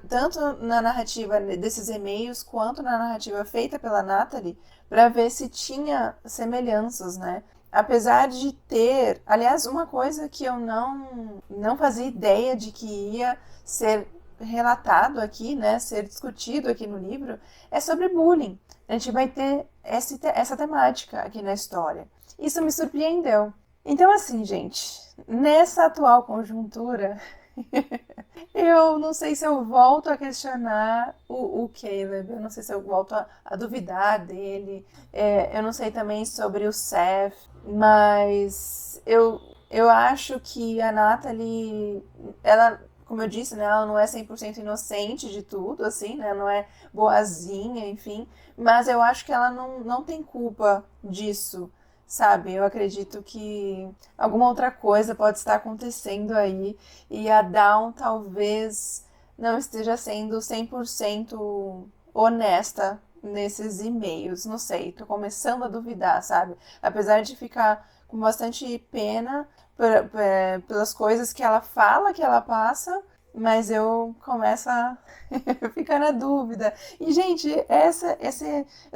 tanto na narrativa desses e-mails quanto na narrativa feita pela Natalie, para ver se tinha semelhanças, né? Apesar de ter, aliás, uma coisa que eu não fazia ideia de que ia ser relatado aqui, né, ser discutido aqui no livro, é sobre bullying. A gente vai ter essa temática aqui na história. Isso me surpreendeu. Então, assim, gente, nessa atual conjuntura, eu não sei se eu volto a questionar o Caleb, eu não sei se eu volto a duvidar dele, eu não sei também sobre o Seth, mas eu acho que a Natalie, ela, como eu disse, né, ela não é 100% inocente de tudo, assim, né, não é boazinha, enfim, mas eu acho que ela não tem culpa disso, sabe? Eu acredito que alguma outra coisa pode estar acontecendo aí e a Dawn talvez não esteja sendo 100% honesta nesses e-mails, não sei, tô começando a duvidar, sabe? Apesar de ficar com bastante pena pelas coisas que ela fala, que ela passa, mas eu começo a ficar na dúvida. E, gente, essa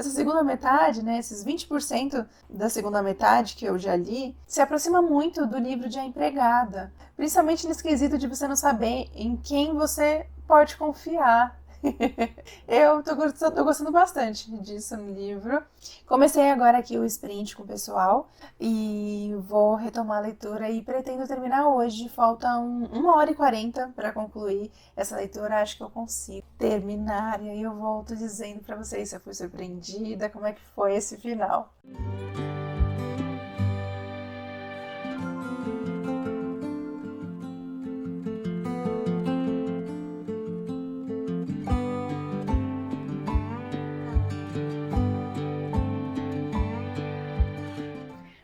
segunda metade, né, esses 20% da segunda metade que eu já li, se aproxima muito do livro de A Empregada. Principalmente nesse quesito de você não saber em quem você pode confiar. Eu tô gostando bastante disso no livro. Comecei agora aqui o sprint com o pessoal e vou retomar a leitura e pretendo terminar hoje. Falta 1h40 para concluir essa leitura. Acho que eu consigo terminar e aí eu volto dizendo para vocês se eu fui surpreendida, como é que foi esse final.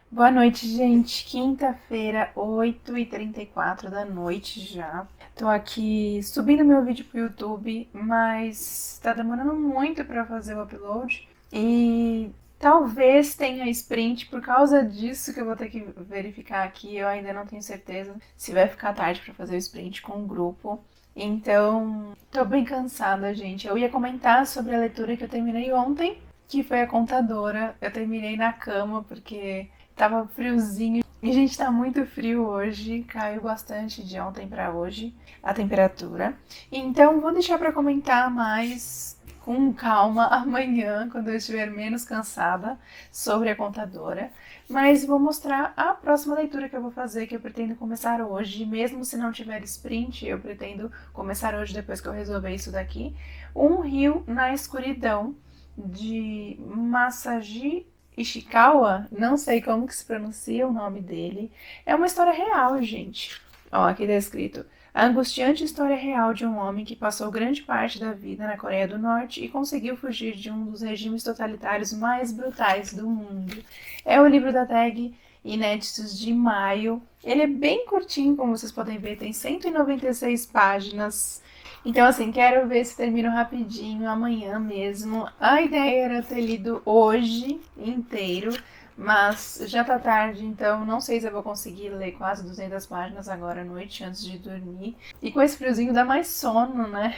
Boa noite, gente. Quinta-feira, 8h34 da noite já. Tô aqui subindo meu vídeo pro YouTube, mas tá demorando muito pra fazer o upload. E talvez tenha sprint por causa disso que eu vou ter que verificar aqui. Eu ainda não tenho certeza se vai ficar tarde pra fazer o sprint com o grupo. Então, tô bem cansada, gente. Eu ia comentar sobre a leitura que eu terminei ontem, que foi A Contadora. Eu terminei na cama porque tava friozinho. E, gente, tá muito frio hoje. Caiu bastante de ontem pra hoje a temperatura. Então, vou deixar pra comentar mais com calma amanhã, quando eu estiver menos cansada, sobre A Contadora. Mas vou mostrar a próxima leitura que eu vou fazer, que eu pretendo começar hoje. Mesmo se não tiver sprint, eu pretendo começar hoje, depois que eu resolver isso daqui. Um Rio na Escuridão, de Masashi Ishikawa, não sei como que se pronuncia o nome dele. É uma história real, gente. Ó, aqui tá escrito: a angustiante história real de um homem que passou grande parte da vida na Coreia do Norte e conseguiu fugir de um dos regimes totalitários mais brutais do mundo. É o livro da tag Inéditos de maio. Ele é bem curtinho, como vocês podem ver, tem 196 páginas. Então, assim, quero ver se termino rapidinho, amanhã mesmo. A ideia era ter lido hoje inteiro, mas já tá tarde, então não sei se eu vou conseguir ler quase 200 páginas agora à noite, antes de dormir. E com esse friozinho dá mais sono, né?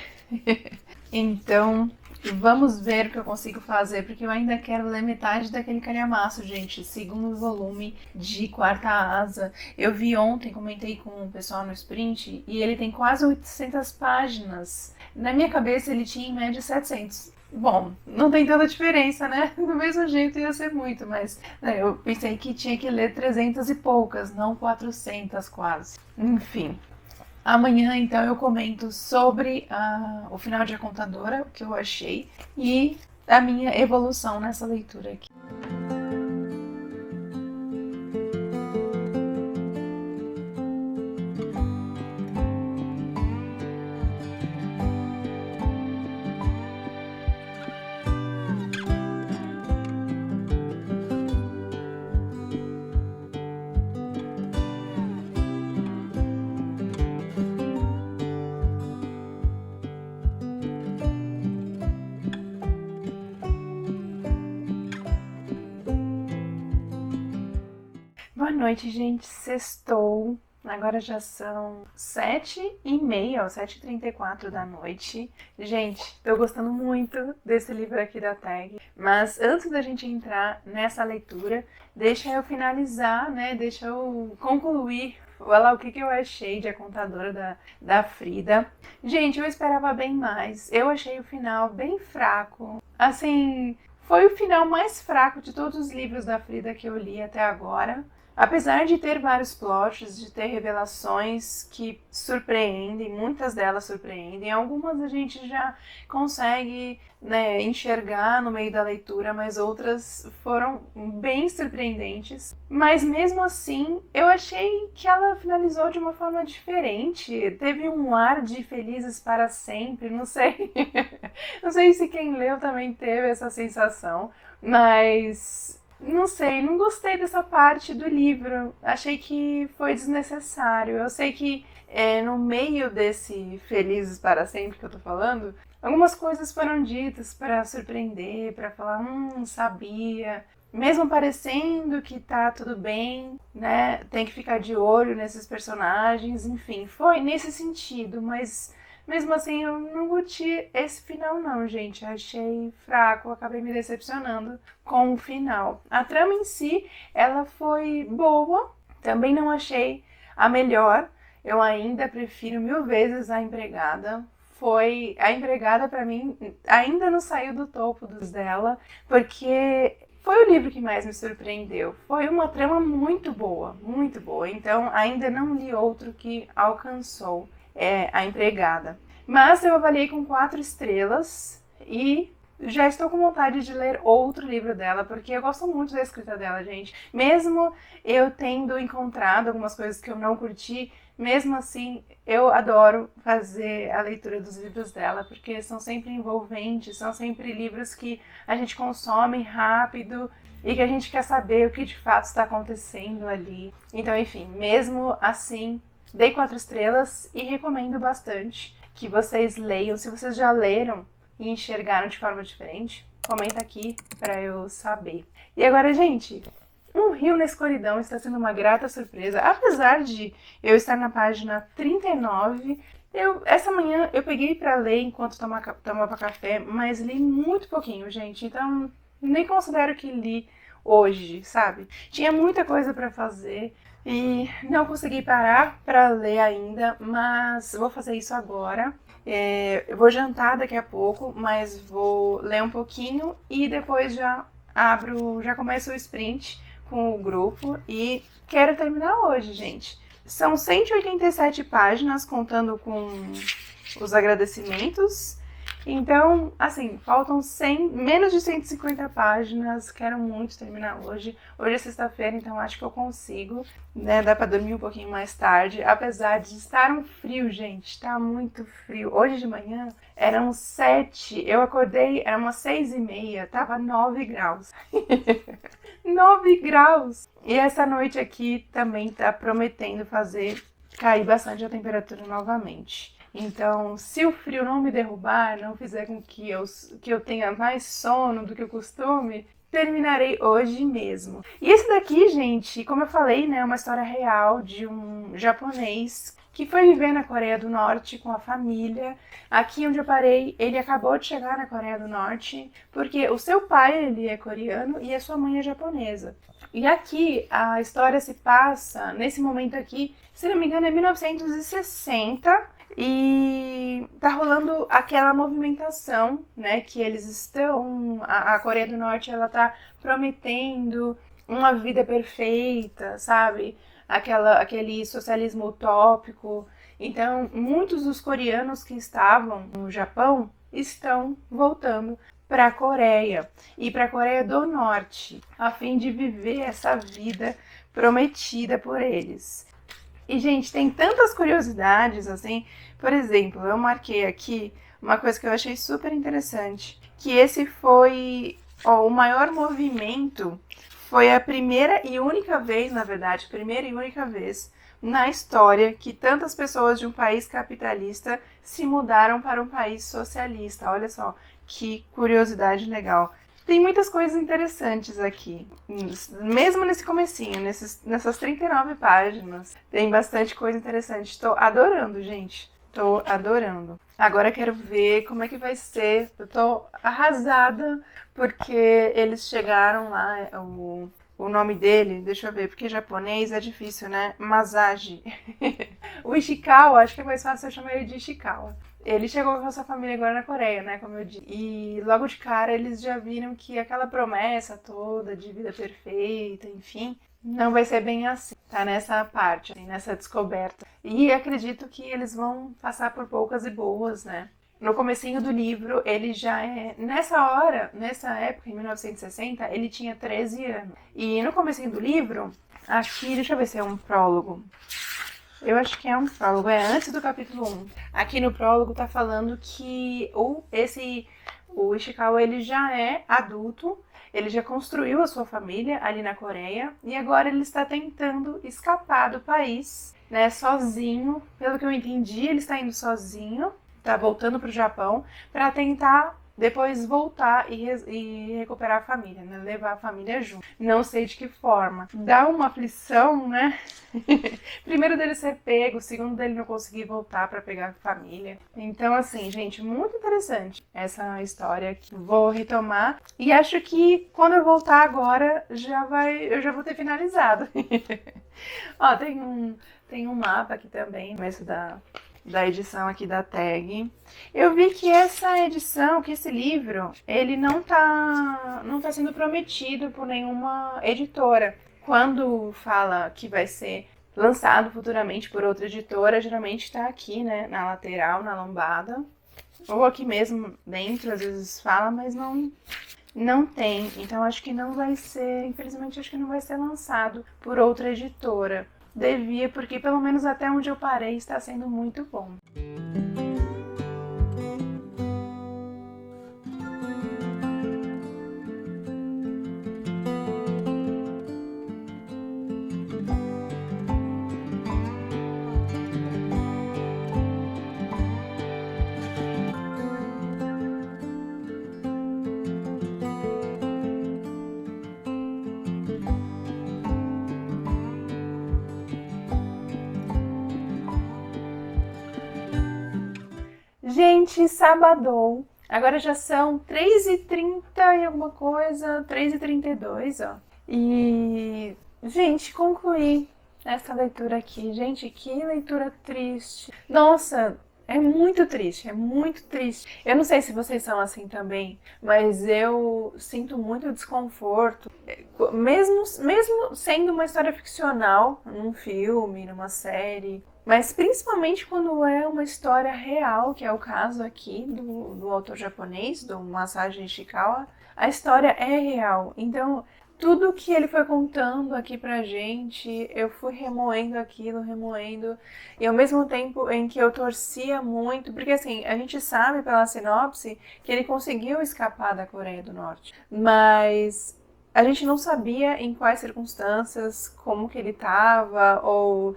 Então, vamos ver o que eu consigo fazer, porque eu ainda quero ler metade daquele calhamaço, gente. Segundo volume de Quarta Asa. Eu vi ontem, comentei com o pessoal no sprint, e ele tem quase 800 páginas. Na minha cabeça ele tinha em média 700. Bom, não tem tanta diferença, né? Do mesmo jeito ia ser muito, mas né, eu pensei que tinha que ler 300 e poucas, não 400 quase. Enfim. Amanhã, então, eu comento sobre o final de A Contadora, o que eu achei, e a minha evolução nessa leitura aqui. Boa noite, gente. Sextou. Agora já são 7h30, ó, 7h34 da noite. Gente, tô gostando muito desse livro aqui da tag. Mas antes da gente entrar nessa leitura, deixa eu finalizar, né? Deixa eu concluir o que eu achei de A Contadora da Frida. Gente, eu esperava bem mais. Eu achei o final bem fraco. Assim, foi o final mais fraco de todos os livros da Frida que eu li até agora. Apesar de ter vários plots, de ter revelações que surpreendem, muitas delas surpreendem, algumas a gente já consegue, né, enxergar no meio da leitura, mas outras foram bem surpreendentes. Mas mesmo assim, eu achei que ela finalizou de uma forma diferente. Teve um ar de felizes para sempre, não sei. Não sei se quem leu também teve essa sensação, mas não sei, não gostei dessa parte do livro. Achei que foi desnecessário. Eu sei que no meio desse Felizes para Sempre que eu tô falando, algumas coisas foram ditas para surpreender, para falar, sabia. Mesmo parecendo que tá tudo bem, né? Tem que ficar de olho nesses personagens, enfim, foi nesse sentido, mas mesmo assim, eu não curti esse final não, gente. Achei fraco, acabei me decepcionando com o final. A trama em si, ela foi boa. Também não achei a melhor. Eu ainda prefiro 1000 vezes A Empregada. foi a empregada. Para mim, ainda não saiu do topo dos dela, porque foi o livro que mais me surpreendeu. Foi uma trama muito boa, muito boa. Então, ainda não li outro que alcançou a empregada. Mas eu avaliei com 4 estrelas e já estou com vontade de ler outro livro dela, porque eu gosto muito da escrita dela, gente. Mesmo eu tendo encontrado algumas coisas que eu não curti, mesmo assim, eu adoro fazer a leitura dos livros dela, porque são sempre envolventes, são sempre livros que a gente consome rápido e que a gente quer saber o que de fato está acontecendo ali. Então, enfim, mesmo assim, dei 4 estrelas e recomendo bastante que vocês leiam. Se vocês já leram e enxergaram de forma diferente, comenta aqui para eu saber. E agora, gente, Um Rio na Escuridão está sendo uma grata surpresa. Apesar de eu estar na página 39, essa manhã eu peguei para ler enquanto tomava café, mas li muito pouquinho, gente. Então, nem considero que li hoje, sabe? Tinha muita coisa para fazer e não consegui parar para ler ainda, mas vou fazer isso agora. Eu vou jantar daqui a pouco, mas vou ler um pouquinho e depois já começo o sprint com o grupo e quero terminar hoje, gente. São 187 páginas, contando com os agradecimentos. Então, assim, faltam menos de 150 páginas. Quero muito terminar hoje. Hoje é sexta-feira, então acho que eu consigo, né? Dá pra dormir um pouquinho mais tarde. Apesar de estar um frio, gente. Tá muito frio. Hoje de manhã eram 7. Eu acordei, era umas 6h30. Tava 9 graus. 9 graus! E essa noite aqui também tá prometendo fazer cair bastante a temperatura novamente. Então, se o frio não me derrubar, não fizer com que eu tenha mais sono do que o costume, terminarei hoje mesmo. E esse daqui, gente, como eu falei, né, é uma história real de um japonês que foi viver na Coreia do Norte com a família. Aqui onde eu parei, ele acabou de chegar na Coreia do Norte, porque o seu pai, ele é coreano e a sua mãe é japonesa. E aqui, a história se passa, nesse momento aqui, se não me engano, é 1960, e tá rolando aquela movimentação, né, que eles estão, a Coreia do Norte, ela tá prometendo uma vida perfeita, sabe? Aquele socialismo utópico. Então, muitos dos coreanos que estavam no Japão estão voltando para a Coreia e para a Coreia do Norte, a fim de viver essa vida prometida por eles. E, gente, tem tantas curiosidades, assim. Por exemplo, eu marquei aqui uma coisa que eu achei super interessante, que esse foi o maior movimento, foi a primeira e única vez na história que tantas pessoas de um país capitalista se mudaram para um país socialista. Olha só, que curiosidade legal. Tem muitas coisas interessantes aqui, mesmo nesse comecinho, nessas 39 páginas, tem bastante coisa interessante. Estou adorando, gente, estou adorando. Agora quero ver como é que vai ser, eu estou arrasada, porque eles chegaram lá, o nome dele, deixa eu ver, porque japonês é difícil, né? Masashi. O Ishikawa, acho que é mais fácil eu chamar ele de Ishikawa. Ele chegou com a sua família agora na Coreia, né, como eu disse. E logo de cara eles já viram que aquela promessa toda de vida perfeita, enfim, não vai ser bem assim. Tá nessa parte, assim, nessa descoberta. E acredito que eles vão passar por poucas e boas, né. No comecinho do livro, ele já nessa época, em 1960, ele tinha 13 anos. E no comecinho do livro, aqui, deixa eu ver se é um prólogo. Eu acho que é um prólogo, antes do capítulo 1. Aqui no prólogo tá falando que o Ishikawa, ele já é adulto, ele já construiu a sua família ali na Coreia e agora ele está tentando escapar do país, né, sozinho. Pelo que eu entendi, ele está indo sozinho, tá voltando pro Japão para tentar depois voltar e recuperar a família, né? Levar a família junto. Não sei de que forma. Dá uma aflição, né? Primeiro dele ser pego, segundo dele não conseguir voltar para pegar a família. Então, assim, gente, muito interessante essa história que vou retomar. E acho que quando eu voltar agora, eu já vou ter finalizado. Ó, tem um mapa aqui também, no começo da edição aqui da Tag. Eu vi que essa edição, que esse livro, ele não tá sendo prometido por nenhuma editora. Quando fala que vai ser lançado futuramente por outra editora, geralmente está aqui, né, na lateral, na lombada, ou aqui mesmo dentro, às vezes fala, mas não tem. Então acho que não vai ser, infelizmente acho que não vai ser lançado por outra editora. Devia, porque pelo menos até onde eu parei está sendo muito bom. Gente, sabadou. Agora já são 3h30 e alguma coisa, 3h32, ó. E, gente, concluí essa leitura aqui. Gente, que leitura triste. Nossa, é muito triste, é muito triste. Eu não sei se vocês são assim também, mas eu sinto muito desconforto. Mesmo sendo uma história ficcional, num filme, numa série, mas principalmente quando é uma história real, que é o caso aqui do autor japonês, do Masashi Ishikawa, a história é real. Então, tudo que ele foi contando aqui pra gente, eu fui remoendo aquilo, e ao mesmo tempo em que eu torcia muito, porque assim, a gente sabe pela sinopse que ele conseguiu escapar da Coreia do Norte, mas a gente não sabia em quais circunstâncias, como que ele estava, ou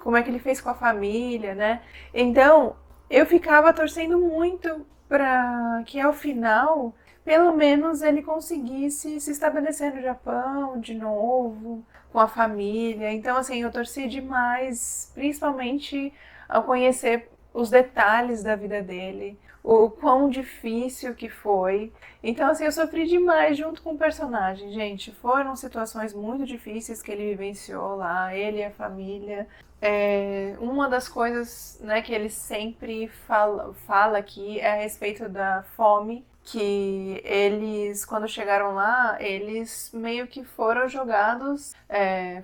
como é que ele fez com a família, né? Então, eu ficava torcendo muito para que ao final, pelo menos ele conseguisse se estabelecer no Japão de novo, com a família. Então, assim, eu torci demais, principalmente ao conhecer os detalhes da vida dele, o quão difícil que foi. Então, assim, eu sofri demais junto com o personagem, gente. Foram situações muito difíceis que ele vivenciou lá, ele e a família. Uma das coisas, né, que ele sempre fala aqui é a respeito da fome, que eles, quando chegaram lá, eles meio que foram jogados,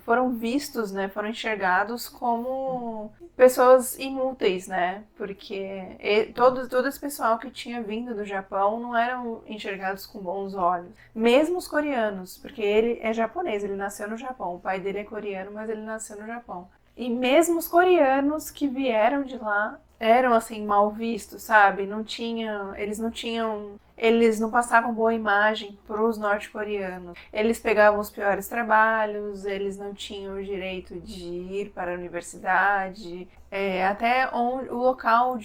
foram vistos, né, foram enxergados como pessoas inúteis, né, porque todo esse pessoal que tinha vindo do Japão não eram enxergados com bons olhos, mesmo os coreanos, porque ele é japonês, ele nasceu no Japão, o pai dele é coreano, mas ele nasceu no Japão. E mesmo os coreanos que vieram de lá eram assim mal vistos, sabe? Eles não passavam boa imagem para os norte-coreanos. Eles pegavam os piores trabalhos, eles não tinham o direito de ir para a universidade, até o local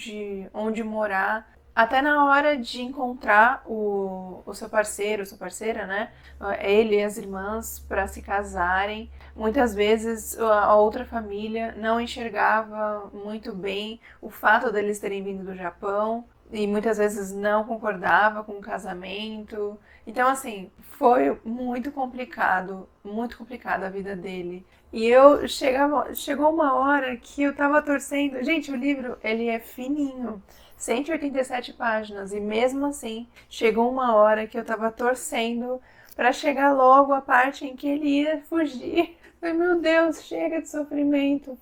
onde morar. Até na hora de encontrar o seu parceiro, sua parceira, né? Ele e as irmãs para se casarem, muitas vezes a outra família não enxergava muito bem o fato deles terem vindo do Japão e muitas vezes não concordava com o casamento. Então, assim, foi muito complicada a vida dele. E chegou uma hora que eu tava torcendo. Gente, o livro, ele é fininho. 187 páginas, e mesmo assim, chegou uma hora que eu tava torcendo para chegar logo a parte em que ele ia fugir. Falei, meu Deus, chega de sofrimento,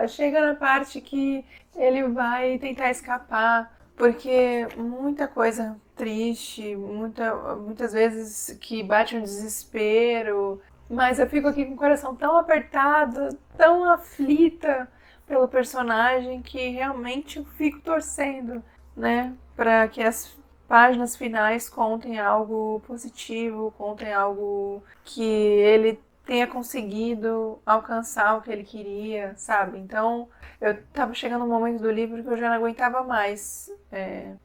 chega na parte que ele vai tentar escapar, porque muita coisa triste, muitas vezes que bate um desespero, mas eu fico aqui com o coração tão apertado, tão aflita pelo personagem, que realmente eu fico torcendo, né, para que as páginas finais contem algo positivo, contem algo que ele tenha conseguido alcançar o que ele queria, sabe? Então, eu tava chegando no momento do livro que eu já não aguentava mais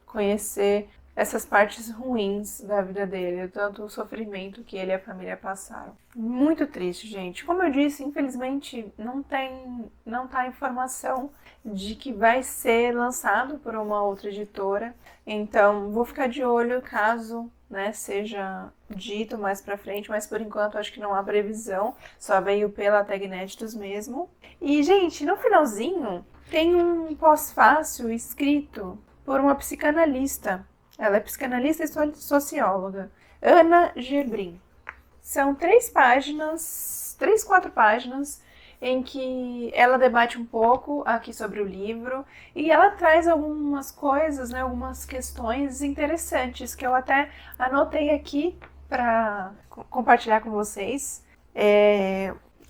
conhecer essas partes ruins da vida dele, tanto o sofrimento que ele e a família passaram. Muito triste, gente. Como eu disse, infelizmente não tá informação de que vai ser lançado por uma outra editora. Então, vou ficar de olho caso, né, seja dito mais pra frente, mas por enquanto acho que não há previsão, só veio pela Tag Inéditos mesmo. E, gente, no finalzinho, tem um pós-fácil escrito por uma psicanalista. Ela é psicanalista e socióloga, Ana Gebrim. São 3 páginas, 3, 4 páginas, em que ela debate um pouco aqui sobre o livro e ela traz algumas coisas, né, algumas questões interessantes que eu até anotei aqui para compartilhar com vocês.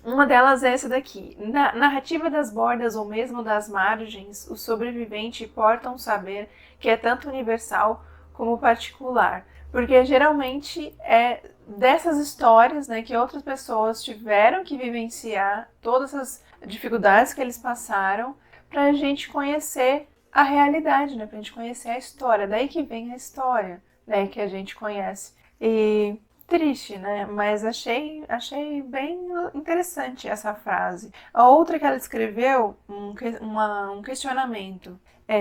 Uma delas é essa daqui. Na narrativa das bordas ou mesmo das margens, o sobrevivente importa um saber que é tanto universal como particular. Porque geralmente é dessas histórias, né, que outras pessoas tiveram que vivenciar todas as dificuldades que eles passaram para a gente conhecer a realidade, né, para a gente conhecer a história. Daí que vem a história, né, que a gente conhece. E triste, né, mas achei bem interessante essa frase. A outra que ela escreveu, um questionamento.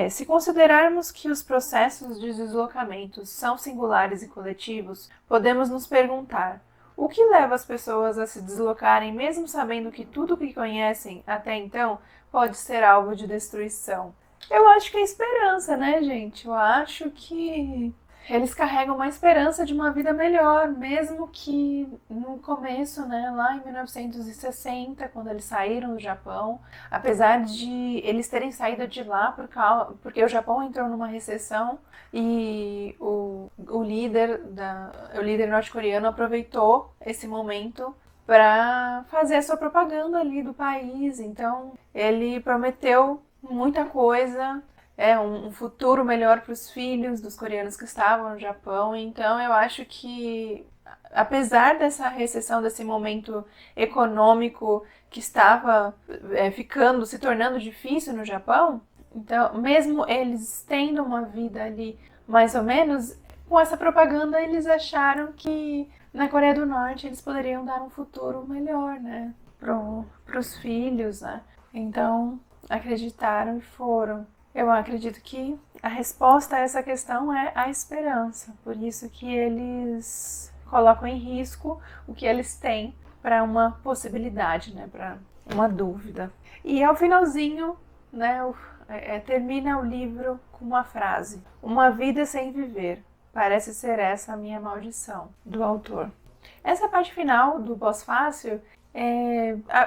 Se considerarmos que os processos de deslocamento são singulares e coletivos, podemos nos perguntar: o que leva as pessoas a se deslocarem mesmo sabendo que tudo o que conhecem até então pode ser alvo de destruição? Eu acho que é esperança, né, gente? Eu acho que eles carregam uma esperança de uma vida melhor, mesmo que no começo, né, lá em 1960, quando eles saíram do Japão, apesar de eles terem saído de lá porque o Japão entrou numa recessão e o líder norte-coreano aproveitou esse momento para fazer a sua propaganda ali do país. Então, ele prometeu muita coisa, um futuro melhor para os filhos dos coreanos que estavam no Japão. Então eu acho que, apesar dessa recessão, desse momento econômico que estava se tornando difícil no Japão, então mesmo eles tendo uma vida ali mais ou menos, com essa propaganda eles acharam que na Coreia do Norte eles poderiam dar um futuro melhor, né, para os filhos, né? Então acreditaram e foram. Eu acredito que a resposta a essa questão é a esperança. Por isso que eles colocam em risco o que eles têm para uma possibilidade, né, para uma dúvida. E ao finalzinho, né, termina o livro com uma frase: uma vida sem viver, parece ser essa a minha maldição, do autor. Essa parte final do pós-fácil,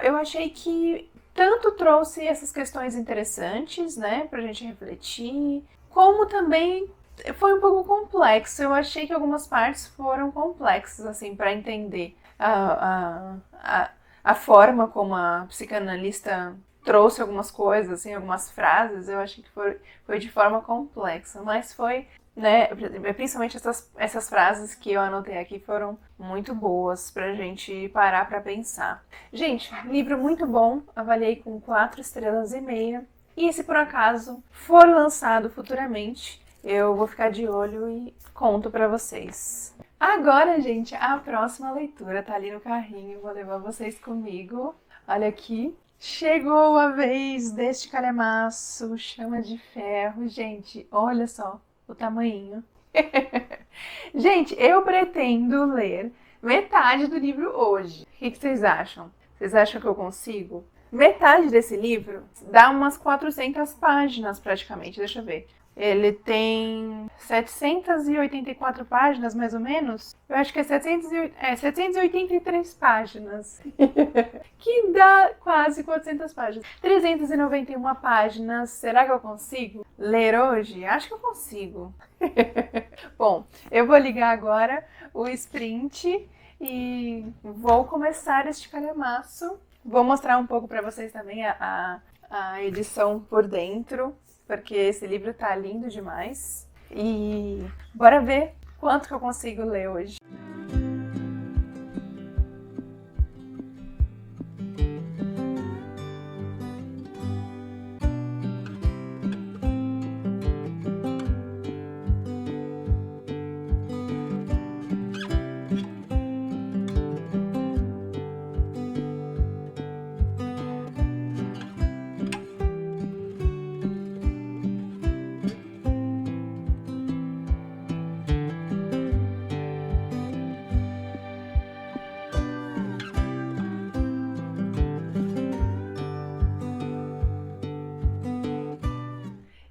eu achei que tanto trouxe essas questões interessantes, né, pra gente refletir, como também foi um pouco complexo. Eu achei que algumas partes foram complexas, assim, para entender a forma como a psicanalista trouxe algumas coisas, assim, algumas frases. Eu achei que foi de forma complexa, mas foi, né, principalmente essas frases que eu anotei aqui foram muito boas pra gente parar pra pensar. Gente, livro muito bom, avaliei com 4,5 estrelas. E se por acaso for lançado futuramente, eu vou ficar de olho e conto pra vocês. Agora, gente, a próxima leitura tá ali no carrinho, vou levar vocês comigo. Olha aqui. Chegou a vez deste calhamaço, Chama de Ferro. Gente, olha só o tamanhinho. Gente, eu pretendo ler metade do livro hoje. O que vocês acham? Vocês acham que eu consigo? Metade desse livro dá umas 400 páginas praticamente, deixa eu ver. Ele tem 784 páginas, mais ou menos. Eu acho que é 783 páginas. Que dá quase 400 páginas. 391 páginas. Será que eu consigo ler hoje? Acho que eu consigo. Bom, eu vou ligar agora o Sprint e vou começar este calhamaço. Vou mostrar um pouco para vocês também a edição por dentro, porque esse livro tá lindo demais. E bora ver quanto que eu consigo ler hoje.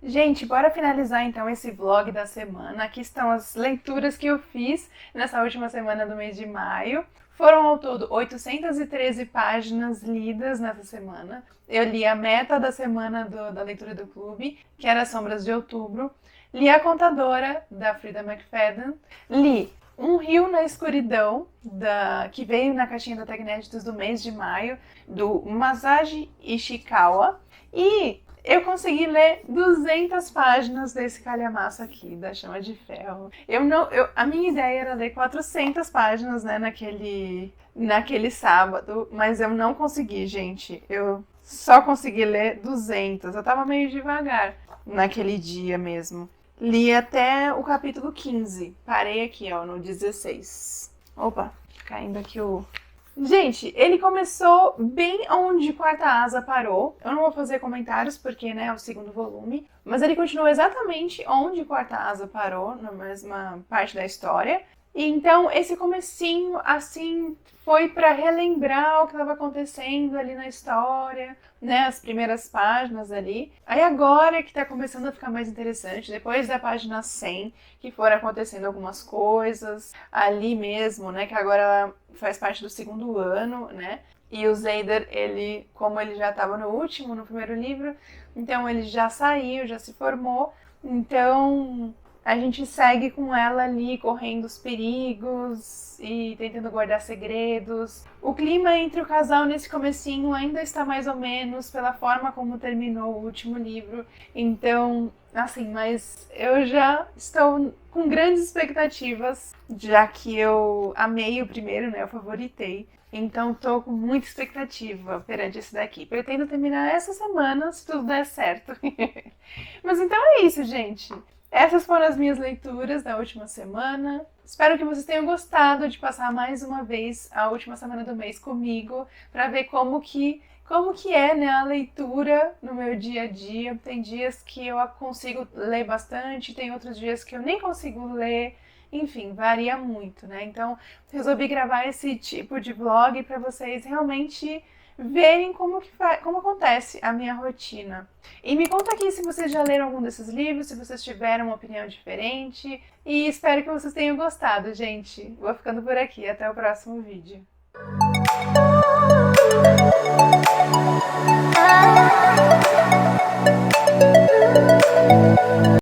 Gente, bora finalizar então esse vlog da semana. Aqui estão as leituras que eu fiz nessa última semana do mês de maio. Foram ao todo 813 páginas lidas nessa semana. Eu li a meta da semana da leitura do clube, que era Sombras de Outubro. Li A Contadora, da Frida McFadden. Li Um Rio na Escuridão, que veio na caixinha da Tecnéditos do mês de maio, do Masashi Ishikawa. E eu consegui ler 200 páginas desse calhamaço aqui, da Chama de Ferro. A minha ideia era ler 400 páginas, né, naquele sábado, mas eu não consegui, gente. Eu só consegui ler 200. Eu tava meio devagar naquele dia mesmo. Li até o capítulo 15. Parei aqui, ó, no 16. Opa, caindo aqui o... Gente, ele começou bem onde Quarta Asa parou. Eu não vou fazer comentários porque, né, é o segundo volume. Mas ele continua exatamente onde Quarta Asa parou, na mesma parte da história. E então, esse comecinho, assim, foi para relembrar o que estava acontecendo ali na história, né, as primeiras páginas ali. Aí agora que tá começando a ficar mais interessante, depois da página 100, que foram acontecendo algumas coisas ali mesmo, né, que agora ela faz parte do segundo ano, né, e o Xander, como ele já estava no primeiro livro, então ele já saiu, já se formou, então a gente segue com ela ali, correndo os perigos e tentando guardar segredos. O clima entre o casal nesse comecinho ainda está mais ou menos pela forma como terminou o último livro. Então, assim, mas eu já estou com grandes expectativas, já que eu amei o primeiro, né? Eu favoritei. Então, tô com muita expectativa perante esse daqui. Pretendo terminar essa semana, se tudo der certo. Mas então é isso, gente. Essas foram as minhas leituras da última semana. Espero que vocês tenham gostado de passar mais uma vez a última semana do mês comigo, para ver como que é, né, a leitura no meu dia a dia. Tem dias que eu consigo ler bastante, tem outros dias que eu nem consigo ler. Enfim, varia muito, né? Então, resolvi gravar esse tipo de vlog para vocês realmente verem como acontece a minha rotina. E me conta aqui se vocês já leram algum desses livros, se vocês tiveram uma opinião diferente. E espero que vocês tenham gostado, gente. Vou ficando por aqui. Até o próximo vídeo.